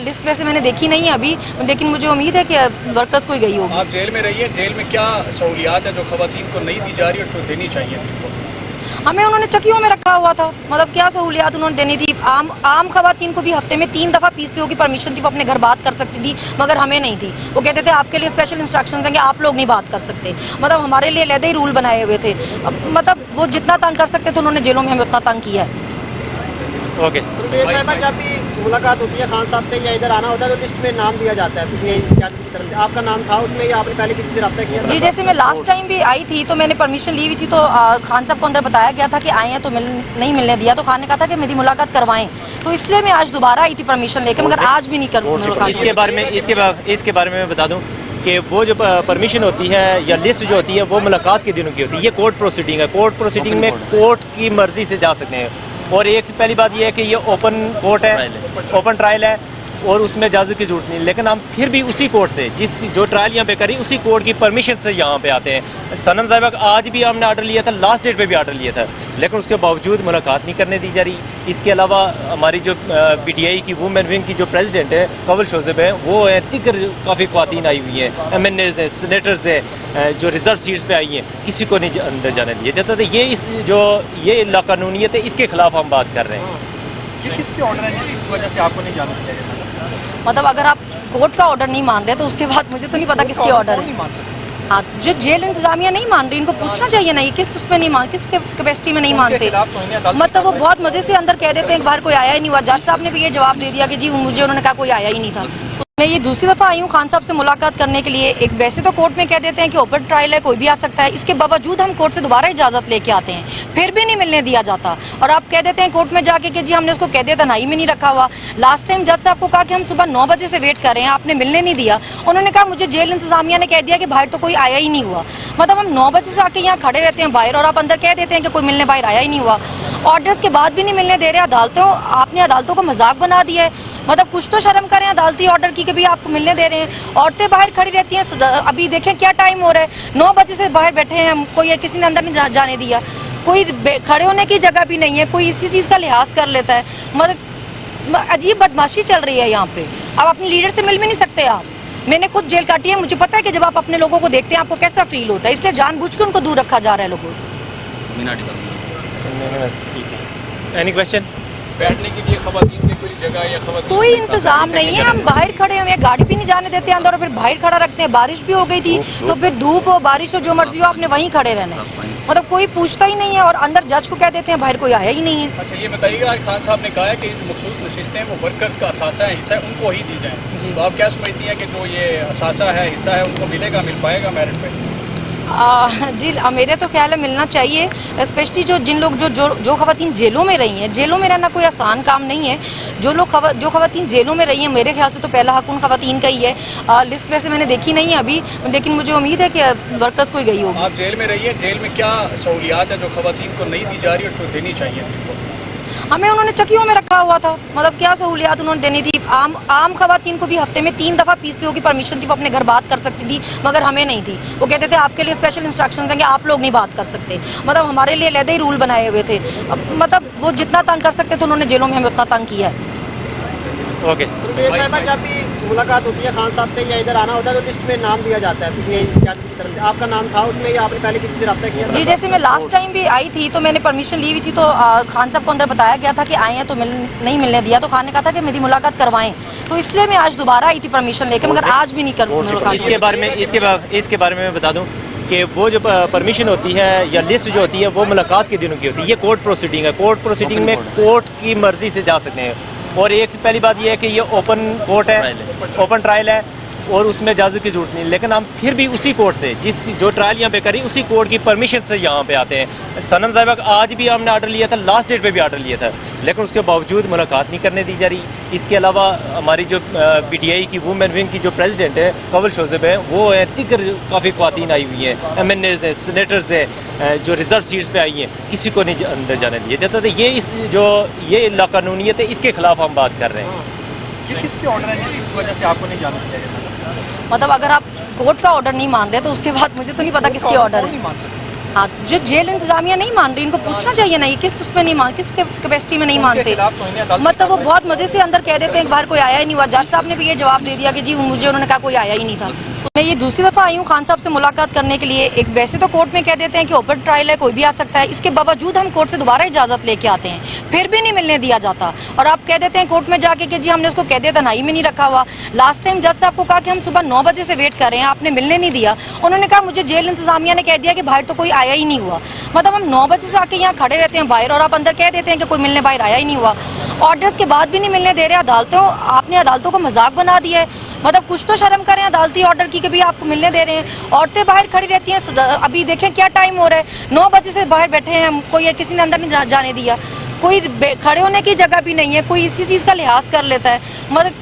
A: लिस्ट वैसे मैंने देखी नहीं है अभी, लेकिन मुझे उम्मीद है कि वर्कर्स कोई गई होगी।
C: आप जेल में रही है, जेल में क्या सहूलियात है जो खवातीन को नहीं दी जा रही और जो देनी चाहिए?
A: हमें उन्होंने चक्कियों में रखा हुआ था। मतलब क्या सहूलियात उन्होंने देनी थी। आम खवातीन को भी हफ्ते में 3 दफ़ा पीसीओ की परमिशन थी, वो अपने घर बात कर सकती थी, मगर हमें नहीं थी। वो कहते थे आपके लिए स्पेशल इंस्ट्रक्शंस हैं कि आप लोग नहीं बात कर सकते। मतलब हमारे लिए अलग ही रूल बनाए हुए थे। मतलब वो जितना तंग कर सकते थे उन्होंने जेलों में हमें उतना तंग किया है।
B: ओके,
D: जब भी मुलाकात होती है खान साहब से या इधर आना होता है तो लिस्ट में नाम दिया जाता है की तरफ से। आपका नाम था उसमें या आपने पहले किसी से रब्ता किया?
A: जी, जैसे मैं लास्ट टाइम भी आई थी तो मैंने परमिशन ली हुई थी, तो खान साहब को अंदर बताया गया था कि आए हैं तो नहीं मिलने दिया, तो खान ने कहा था कि मेरी मुलाकात करवाएं, तो इसलिए मैं आज दोबारा आई थी परमिशन लेके, मगर आज भी नहीं करूँ।
B: इसके बारे में मैं बता दूं कि वो जो परमिशन होती है या लिस्ट जो होती है वो मुलाकात के दिनों की होती है। ये कोर्ट प्रोसीडिंग है। कोर्ट प्रोसीडिंग में कोर्ट की मर्जी से जा सकते हैं। और एक पहली बात ये है कि ये ओपन कोर्ट है, ओपन ट्रायल है और उसमें इजाज़त की जरूरत नहीं। लेकिन हम फिर भी उसी कोर्ट से जो ट्रायल यहाँ पे करी उसी कोर्ट की परमिशन से यहाँ पे आते हैं। सनम साहिबा का आज भी हमने आर्डर लिया था, लास्ट डेट पे भी आर्डर लिया था, लेकिन उसके बावजूद मुलाकात नहीं करने दी जा रही। इसके अलावा हमारी जो PTI की वुमेन विंग की जो प्रेसिडेंट है कवल शोज़ेब है, वो है दिगर काफ़ी ख्वातीन आई हुई हैं, MNAs हैं, सेनेटर्स हैं, जो रिजर्व सीट्स पे आई हैं, किसी को नहीं अंदर जाने दिया जाता। तो ये लाकानूनियत है, इसके खिलाफ हम बात कर रहे हैं।
C: ये किसके ऑर्डर है इस वजह से आपको नहीं जाना चाहिए?
A: मतलब अगर आप कोर्ट का ऑर्डर नहीं मान रहे तो उसके बाद मुझे तो नहीं पता किसके ऑर्डर है। हाँ, जो जेल इंतजामिया नहीं मान रही, इनको पूछना चाहिए ना, ये किस उसमें नहीं मान, किस कैपेसिटी में नहीं मानते। मतलब वो बहुत मजे से अंदर कह देते हैं, एक बार कोई आया ही नहीं हुआ। जज साहब ने भी ये जवाब दे दिया कि जी मुझे उन्होंने कहा कोई आया ही नहीं था। मैं ये दूसरी दफ़ा आई हूँ खान साहब से मुलाकात करने के लिए। एक वैसे तो कोर्ट में कह देते हैं कि ओपन ट्रायल है, कोई भी आ सकता है, इसके बावजूद हम कोर्ट से दोबारा इजाज़त लेके आते हैं, फिर भी नहीं मिलने दिया जाता। और आप कह देते हैं कोर्ट में जाके कि जी हमने उसको कह दिया तन्हाई में नहीं रखा हुआ। लास्ट टाइम जज साहब को कहा कि हम सुबह 9 बजे से वेट कर रहे हैं, आपने मिलने नहीं दिया। उन्होंने कहा मुझे जेल इंतजामिया ने कह दिया कि बाहर तो कोई आया ही नहीं हुआ। मतलब हम 9 बजे से आके यहाँ खड़े रहते हैं बाहर, और आप अंदर कह देते हैं कि कोई मिलने बाहर आया ही नहीं हुआ। ऑर्डर्स के बाद भी नहीं मिलने दे रहे अदालतों। आपने अदालतों को मजाक बना दिया है। मतलब कुछ तो शर्म करें अदालती ऑर्डर की कि भी आपको मिलने दे रहे हैं। औरतें बाहर खड़ी रहती हैं। अभी देखें क्या टाइम हो रहा है, 9 बजे से बाहर बैठे हैं हम, कोई किसी ने अंदर नहीं जाने दिया। कोई खड़े होने की जगह भी नहीं है, कोई इसी चीज़ का लिहाज कर लेता है। मतलब अजीब बदमाशी चल रही है यहाँ पे। अब अपने लीडर से मिल भी नहीं सकते आप। मैंने खुद जेल काटी है, मुझे पता है कि जब आप अपने लोगों को देखते हैं आपको कैसा फील होता है, इसलिए जानबूझ के उनको दूर रखा जा रहा है लोगों से।
B: Any question?
C: बैठने के लिए खवातीन की कोई जगह या खवातीन
A: कोई इंतजाम नहीं है। हम बाहर खड़े हुए हैं, गाड़ी भी नहीं जाने देते अंदर, और फिर बाहर खड़ा रखते हैं। बारिश भी हो गई थी तो फिर धूप हो बारिश हो जो मर्जी हो आपने वहीं खड़े रहना है। मतलब कोई पूछता ही नहीं है, और अंदर जज को कह देते हैं बाहर कोई आया ही नहीं है।
C: अच्छा ये बताइएगा, आज खान साहब ने कहा है कि जो मखसूस नशिस्तें वो वर्कर्स का असासा है, हिस्सा है, उनको ही दी जाए। तो आप क्या समझती हैं कि जो ये असासा है, हिस्सा है, उनको मिलेगा, मिल पाएगा मेरिट पे?
A: जी मेरे तो ख्याल है मिलना चाहिए। स्पेशली जिन लोग जो खवातीन जेलों में रही हैं, जेलों में रहना कोई आसान काम नहीं है। जो खवातीन जेलों में रही हैं, मेरे ख्याल से तो पहला हक उन खवातीन का ही है। लिस्ट वैसे मैंने देखी नहीं है अभी, लेकिन मुझे उम्मीद है कि वर्कर्स कोई गई होगी।
C: आप जेल में रही है, जेल में क्या सहूलियात है जो खवातीन को नहीं दी जा रही और जो देनी चाहिए?
A: हमें उन्होंने चक्कियों में रखा हुआ था। मतलब क्या सहूलियात उन्होंने देनी थी। आम खवातीन को भी हफ्ते में 3 दफ़ा पीसीओ की परमिशन थी, वो अपने घर बात कर सकती थी, मगर हमें नहीं थी। वो कहते थे आपके लिए स्पेशल इंस्ट्रक्शंस हैं कि आप लोग नहीं बात कर सकते। मतलब हमारे लिए अलग ही रूल बनाए हुए थे। मतलब वो जितना तंग कर सकते थे उन्होंने जेलों में हमें उतना तंग किया है।
B: ओके।
D: जब भी मुलाकात होती है खान साहब से या इधर आना होता है तो लिस्ट में नाम दिया जाता है की तरफ से, आपका नाम था उसमें या आपने पहले किसी से रब्ता किया?
A: जी जैसे मैं लास्ट टाइम भी आई थी तो मैंने परमिशन ली हुई थी, तो खान साहब को अंदर बताया गया था कि आए हैं तो नहीं मिलने दिया। तो खान ने कहा था कि मेरी मुलाकात करवाएं, तो इसलिए मैं आज दोबारा आई थी परमिशन लेकर, मगर आज भी नहीं कर मुलाकात।
B: इसके बारे में मैं बता दूं कि वो जो परमिशन होती है या लिस्ट जो होती है वो मुलाकात के दिनों की होती है। ये कोर्ट प्रोसीडिंग है। कोर्ट प्रोसीडिंग में कोर्ट की मर्जी से जा सकते हैं। और एक पहली बात ये है कि ये ओपन कोर्ट है, ओपन ट्रायल है, और उसमें इजाज़त की जरूरत नहीं। लेकिन हम फिर भी उसी कोर्ट से जो ट्रायल यहाँ पे करी उसी कोर्ट की परमिशन से यहाँ पे आते हैं। सनम साहिबा का आज भी हमने आर्डर लिया था, लास्ट डेट पे भी आर्डर लिया था, लेकिन उसके बावजूद मुलाकात नहीं करने दी जा रही। इसके अलावा हमारी जो PTI की वुमेन विंग की जो प्रेसिडेंट है कवल शोज़ेब है, वो है, दिगर काफ़ी ख्वातीन आई हुई हैं, MNAs हैं, सेनेटर्स हैं, जो रिजर्व सीट्स पे आई हैं, किसी को नहीं अंदर जाने दिया जाता। तो ये लाकानूनियत है, इसके खिलाफ हम बात कर रहे हैं।
C: किसके ऑर्डर है जिस वजह से आपको नहीं जाना दिया जाता?
A: मतलब अगर आप कोर्ट का ऑर्डर नहीं मान रहे तो उसके बाद मुझे तो नहीं पता किसके ऑर्डर है। हाँ, जो जेल इंतजामिया नहीं मान रही, इनको पूछना चाहिए ना, ये किस उसमें नहीं मान, किस कैपेसिटी में नहीं मानते। मतलब वो बहुत मजे से अंदर कह देते हैं, एक बार कोई आया ही नहीं हुआ। जज साहब ने भी ये जवाब दे दिया कि जी मुझे उन्होंने कहा कोई आया ही नहीं था। मैं ये दूसरी दफ़ा आई हूँ खान साहब से मुलाकात करने के लिए। एक वैसे तो कोर्ट में कह देते हैं कि ओपन ट्रायल है, कोई भी आ सकता है, इसके बावजूद हम कोर्ट से दोबारा इजाज़त लेके आते हैं, फिर भी नहीं मिलने दिया जाता। और आप कह देते हैं कोर्ट में जाके कि जी हमने उसको कह दिया तन्हाई में नहीं रखा हुआ। लास्ट टाइम जज साहब को कहा कि हम सुबह 9 बजे से वेट कर रहे हैं, आपने मिलने नहीं दिया। उन्होंने कहा मुझे जेल इंतजामिया ने कह दिया कि बाहर तो कोई आया ही नहीं हुआ। मतलब हम 9 बजे से आके यहाँ खड़े रहते हैं बाहर, और आप अंदर कह देते हैं कि कोई मिलने बाहर आया ही नहीं हुआ। ऑर्डर्स के बाद भी नहीं मिलने दे रहे अदालतों। आपने अदालतों को मजाक बना दिया है। मतलब कुछ तो शर्म करें अदालती ऑर्डर की कि भी आपको मिलने दे रहे हैं। औरतें बाहर खड़ी रहती हैं। अभी देखें क्या टाइम हो रहा है, 9 बजे से बाहर बैठे हैं हम, कोई किसी ने अंदर नहीं जाने दिया। कोई खड़े होने की जगह भी नहीं है, कोई इसी चीज़ का लिहाज कर लेता है। मतलब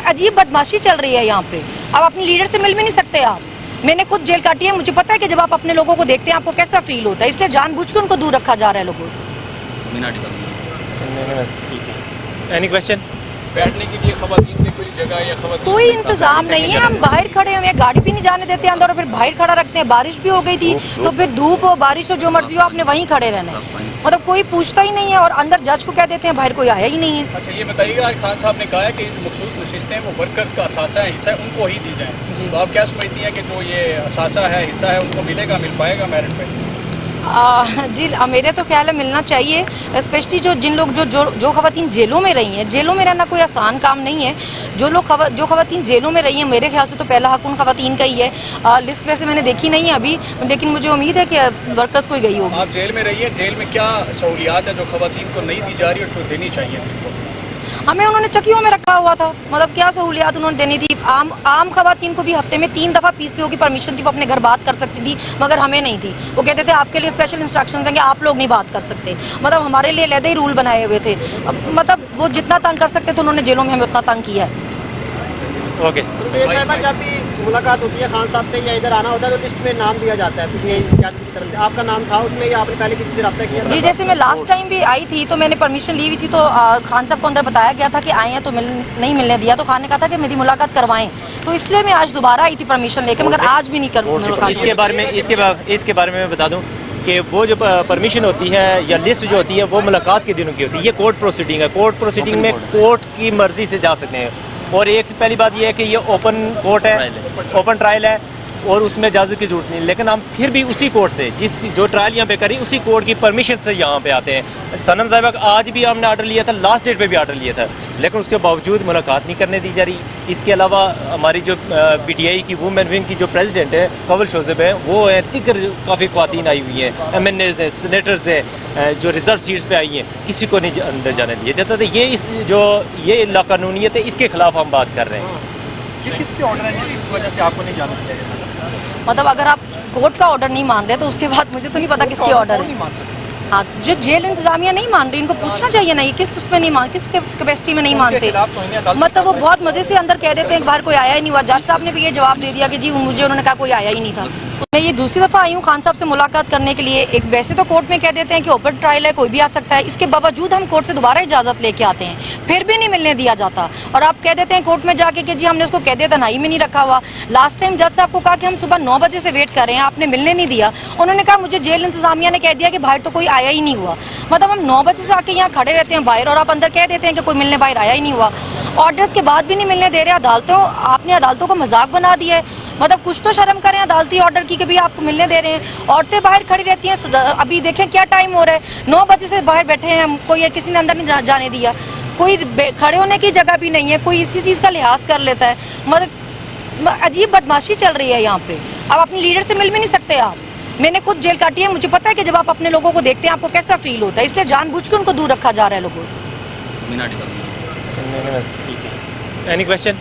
A: अजीब बदमाशी चल रही है यहाँ पे। अब अपने लीडर से मिल भी नहीं सकते आप। मैंने खुद जेल काटी है, मुझे पता है कि जब आप अपने लोगों को देखते हैं आपको कैसा फील होता है, इसलिए जानबूझ के उनको दूर रखा जा रहा है लोगों से।
B: Any question?
C: बैठने के लिए खवातीन की कोई जगह या खवातीन
A: कोई इंतजाम नहीं है। हम बाहर खड़े हुए हैं, गाड़ी भी नहीं जाने देते अंदर, और फिर बाहर खड़ा रखते हैं। बारिश भी हो गई थी तो फिर धूप हो बारिश हो जो मर्जी हो आपने वहीं खड़े रहना है। मतलब कोई पूछता ही नहीं है, और अंदर जज को कह देते हैं बाहर कोई आया ही नहीं है।
C: अच्छा ये बताइएगा, आज खान साहब ने कहा है कि जो मखसूस नशिस्तें वो वर्कर्स का असासा है, हिस्सा है, उनको ही दी जाए। तो आप क्या समझती हैं कि जो ये असासा है, हिस्सा है, उनको मिलेगा, मिल पाएगा मेरिट पे?
A: जी मेरे तो ख्याल है मिलना चाहिए, स्पेशली जिन लोग जो खवातीन जेलों में रही हैं। जेलों में रहना कोई आसान काम नहीं है। जो खवातीन जेलों में रही हैं, मेरे ख्याल से तो पहला हक उन खवातीन का ही है। लिस्ट वैसे मैंने देखी नहीं है अभी, लेकिन मुझे उम्मीद है कि वर्कर्स कोई गई होगी।
C: आप जेल में रही है, जेल में क्या सहूलियात है जो खवातीन को नहीं दी जा रही और जो देनी चाहिए?
A: हमें उन्होंने चक्कियों में रखा हुआ था, मतलब क्या सहूलियात उन्होंने देनी थी। आम खवातीन को भी हफ्ते में 3 दफ़ा पीसीओ की परमिशन थी, वो अपने घर बात कर सकती थी, मगर हमें नहीं थी। वो कहते थे आपके लिए स्पेशल इंस्ट्रक्शंस हैं कि आप लोग नहीं बात कर सकते। मतलब हमारे लिए अलग ही रूल बनाए हुए थे। मतलब वो जितना तंग कर सकते थे उन्होंने जेलों में हमें उतना तंग किया है।
B: ओके।
D: जब भी मुलाकात होती है खान साहब से या इधर आना होता है तो लिस्ट में नाम दिया जाता है की तरफ से, आपका नाम था उसमें या आपने पहले किसी से रब्ता किया?
A: जी, जैसे मैं लास्ट टाइम भी आई थी तो मैंने परमिशन ली हुई थी, तो खान साहब को अंदर बताया गया था कि आए हैं तो नहीं मिलने दिया, तो खान ने कहा था कि मेरी मुलाकात करवाएं, तो इसलिए मैं आज दोबारा आई थी परमिशन लेकर, मगर आज भी नहीं कर मुलाकात।
B: इसके बारे में मैं बता दूं कि वो जो परमिशन होती है या लिस्ट जो होती है वो मुलाकात के दिनों की होती है। ये कोर्ट प्रोसीडिंग है। कोर्ट प्रोसीडिंग में कोर्ट की मर्जी से जा सकते हैं। और एक पहली बात ये है कि ये ओपन कोर्ट है, ओपन ट्रायल है, और उसमें इजाज़त की जरूरत नहीं। लेकिन हम फिर भी उसी कोर्ट से जो ट्रायल यहाँ पे करी उसी कोर्ट की परमिशन से यहाँ पे आते हैं। सनम साहिबा आज भी हमने आर्डर लिया था, लास्ट डेट पे भी आर्डर लिया था, लेकिन उसके बावजूद मुलाकात नहीं करने दी जा रही। इसके अलावा हमारी जो PTI की वुमेन विंग की जो प्रेसिडेंट है कवल शोज़ेब है, वो है तिकर काफ़ी ख्वातीन आई हुई हैं, MNAs हैं, सेनेटर्स हैं, जो रिजर्व सीट्स पे आई हैं, किसी को नहीं अंदर जाने दिए जाता। तो ये लाकानूनियत है, इसके खिलाफ हम बात कर रहे हैं।
C: ये किसके ऑर्डर है जिस वजह से आपको नहीं जाना चाहिए?
A: मतलब अगर आप कोर्ट का ऑर्डर नहीं मान रहे तो उसके बाद मुझे तो नहीं पता किसके ऑर्डर है। हाँ, जो जेल इंतजामिया नहीं मान रही, इनको पूछना चाहिए ना, ये किस उसमें नहीं मान, किस कैपेसिटी में नहीं मानते। मतलब वो बहुत मजे से अंदर कह देते हैं बाहर कोई आया ही नहीं हुआ। जज साहब ने भी ये जवाब दे दिया कि जी मुझे उन्होंने कहा कोई आया ही नहीं था। मैं ये दूसरी दफ़ा आई हूँ खान साहब से मुलाकात करने के लिए। एक वैसे तो कोर्ट में कह देते हैं कि ओपन ट्रायल है, कोई भी आ सकता है, इसके बावजूद हम कोर्ट से दोबारा इजाज़त लेके आते हैं, फिर भी नहीं मिलने दिया जाता। और आप कह देते हैं कोर्ट में जाके कि जी हमने उसको कह दिया तनाई में नहीं रखा हुआ। लास्ट टाइम जज साहब को कहा कि हम सुबह 9 बजे से वेट कर रहे हैं, आपने मिलने नहीं दिया। उन्होंने कहा मुझे जेल इंतजामिया ने कह दिया कि बाहर तो कोई आया ही नहीं हुआ। मतलब हम 9 बजे से आके यहाँ खड़े रहते हैं बाहर, और आप अंदर कह देते हैं कि कोई मिलने बाहर आया ही नहीं हुआ। ऑर्डर्स के बाद भी नहीं मिलने दे रहे। आपने अदालतों को मजाक बना दिया है। मतलब कुछ तो शर्म करें अदालती ऑर्डर की कि भाई आपको मिलने दे रहे हैं। औरतें बाहर खड़ी रहती हैं। अभी देखें क्या टाइम हो रहा है, 9 बजे से बाहर बैठे हैं, कोई किसी ने अंदर नहीं जाने दिया। कोई खड़े होने की जगह भी नहीं है, कोई इसी चीज़ का लिहाज कर लेता है। मतलब अजीब बदमाशी चल रही है यहाँ पे। अब अपने लीडर से मिल भी नहीं सकते आप। मैंने खुद जेल काटी है, मुझे पता है कि जब आप अपने लोगों को देखते हैं आपको कैसा फील होता है, इसलिए जानबूझ के उनको दूर रखा जा रहा है लोगों से।
B: Any question?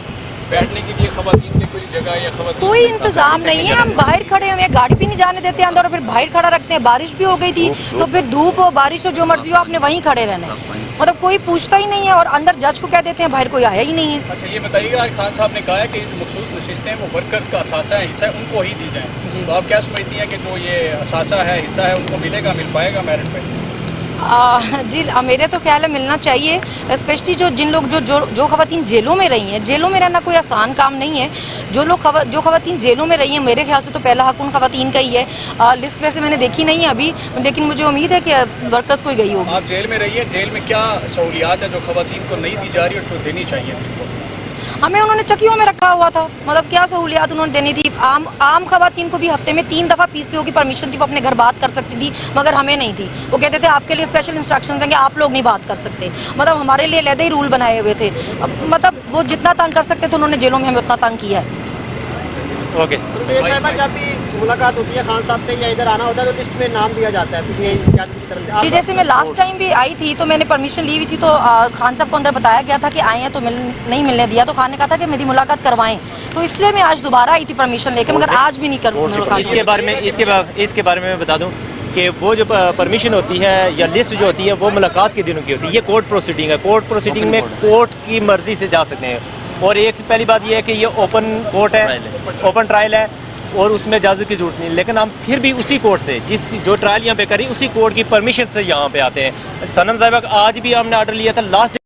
C: बैठने के लिए खवातीन की कोई जगह या खवातीन
A: कोई इंतजाम नहीं है। हम बाहर खड़े हुए हैं, गाड़ी भी नहीं जाने देते अंदर, और फिर बाहर खड़ा रखते हैं। बारिश भी हो गई थी तो फिर धूप हो बारिश हो जो मर्जी हो आपने वहीं खड़े रहना है। मतलब कोई पूछता ही नहीं है, और अंदर जज को कह देते हैं बाहर कोई आया ही नहीं है।
C: अच्छा, ये बताइएगा, खान साहब ने कहा है कि मखसूस नशिस्तें वो वर्कर्स का असासा है, हिस्सा है, उनको ही दी जाए। तो आप क्या समझती हैं कि जो ये असासा है, हिस्सा है, उनको मिलेगा, मिल पाएगा मेरिट पे?
A: जी मेरे तो ख्याल है मिलना चाहिए, स्पेशली जिन लोग जो खवातीन जेलों में रही हैं। जेलों में रहना कोई आसान काम नहीं है। जो खवातीन जेलों में रही हैं, मेरे ख्याल से तो पहला हक उन खवातीन का ही है। लिस्ट वैसे मैंने देखी नहीं है अभी, लेकिन मुझे उम्मीद है कि वर्कर्स कोई गई होगी।
C: आप जेल में रही है, जेल में क्या सहूलियात है जो खवातीन को नहीं दी जा रही और जो देनी चाहिए?
A: हमें उन्होंने चक्कियों में रखा हुआ था। मतलब क्या सहूलियात उन्होंने देनी थी। आम खवातीन को भी हफ्ते में 3 दफ़ा पीसीओ की परमिशन थी, वो अपने घर बात कर सकती थी, मगर हमें नहीं थी। वो कहते थे आपके लिए स्पेशल इंस्ट्रक्शंस हैं कि आप लोग नहीं बात कर सकते। मतलब हमारे लिए अलग ही रूल बनाए हुए थे। मतलब वो जितना तंग कर सकते थे उन्होंने जेलों में हमें उतना तंग किया है।
B: ओके।
D: जब भी मुलाकात होती है खान साहब से या इधर आना होता है तो लिस्ट में नाम दिया जाता है की तरफ से?
A: जी, जैसे मैं लास्ट टाइम भी आई थी तो मैंने परमिशन ली हुई थी, तो खान साहब को अंदर बताया गया था कि आए हैं तो नहीं मिलने दिया, तो खान ने कहा था कि मेरी मुलाकात करवाएं, तो इसलिए मैं आज दोबारा आई थी परमिशन लेकर, मगर आज भी नहीं कर मुलाकात।
B: इसके बारे में मैं बता दूं कि वो जो परमिशन होती है या लिस्ट जो होती है वो मुलाकात के दिनों की होती है। ये कोर्ट प्रोसीडिंग है। कोर्ट प्रोसीडिंग में कोर्ट की मर्जी से जा सकते हैं। और एक पहली बात ये है कि ये ओपन कोर्ट है, ओपन ट्रायल है, और उसमें इजाज़त की जरूरत नहीं। लेकिन हम फिर भी उसी कोर्ट से जो ट्रायल यहाँ पे करी उसी कोर्ट की परमिशन से यहाँ पे आते हैं। सनम साहिबा आज भी हमने आर्डर लिया था, लास्ट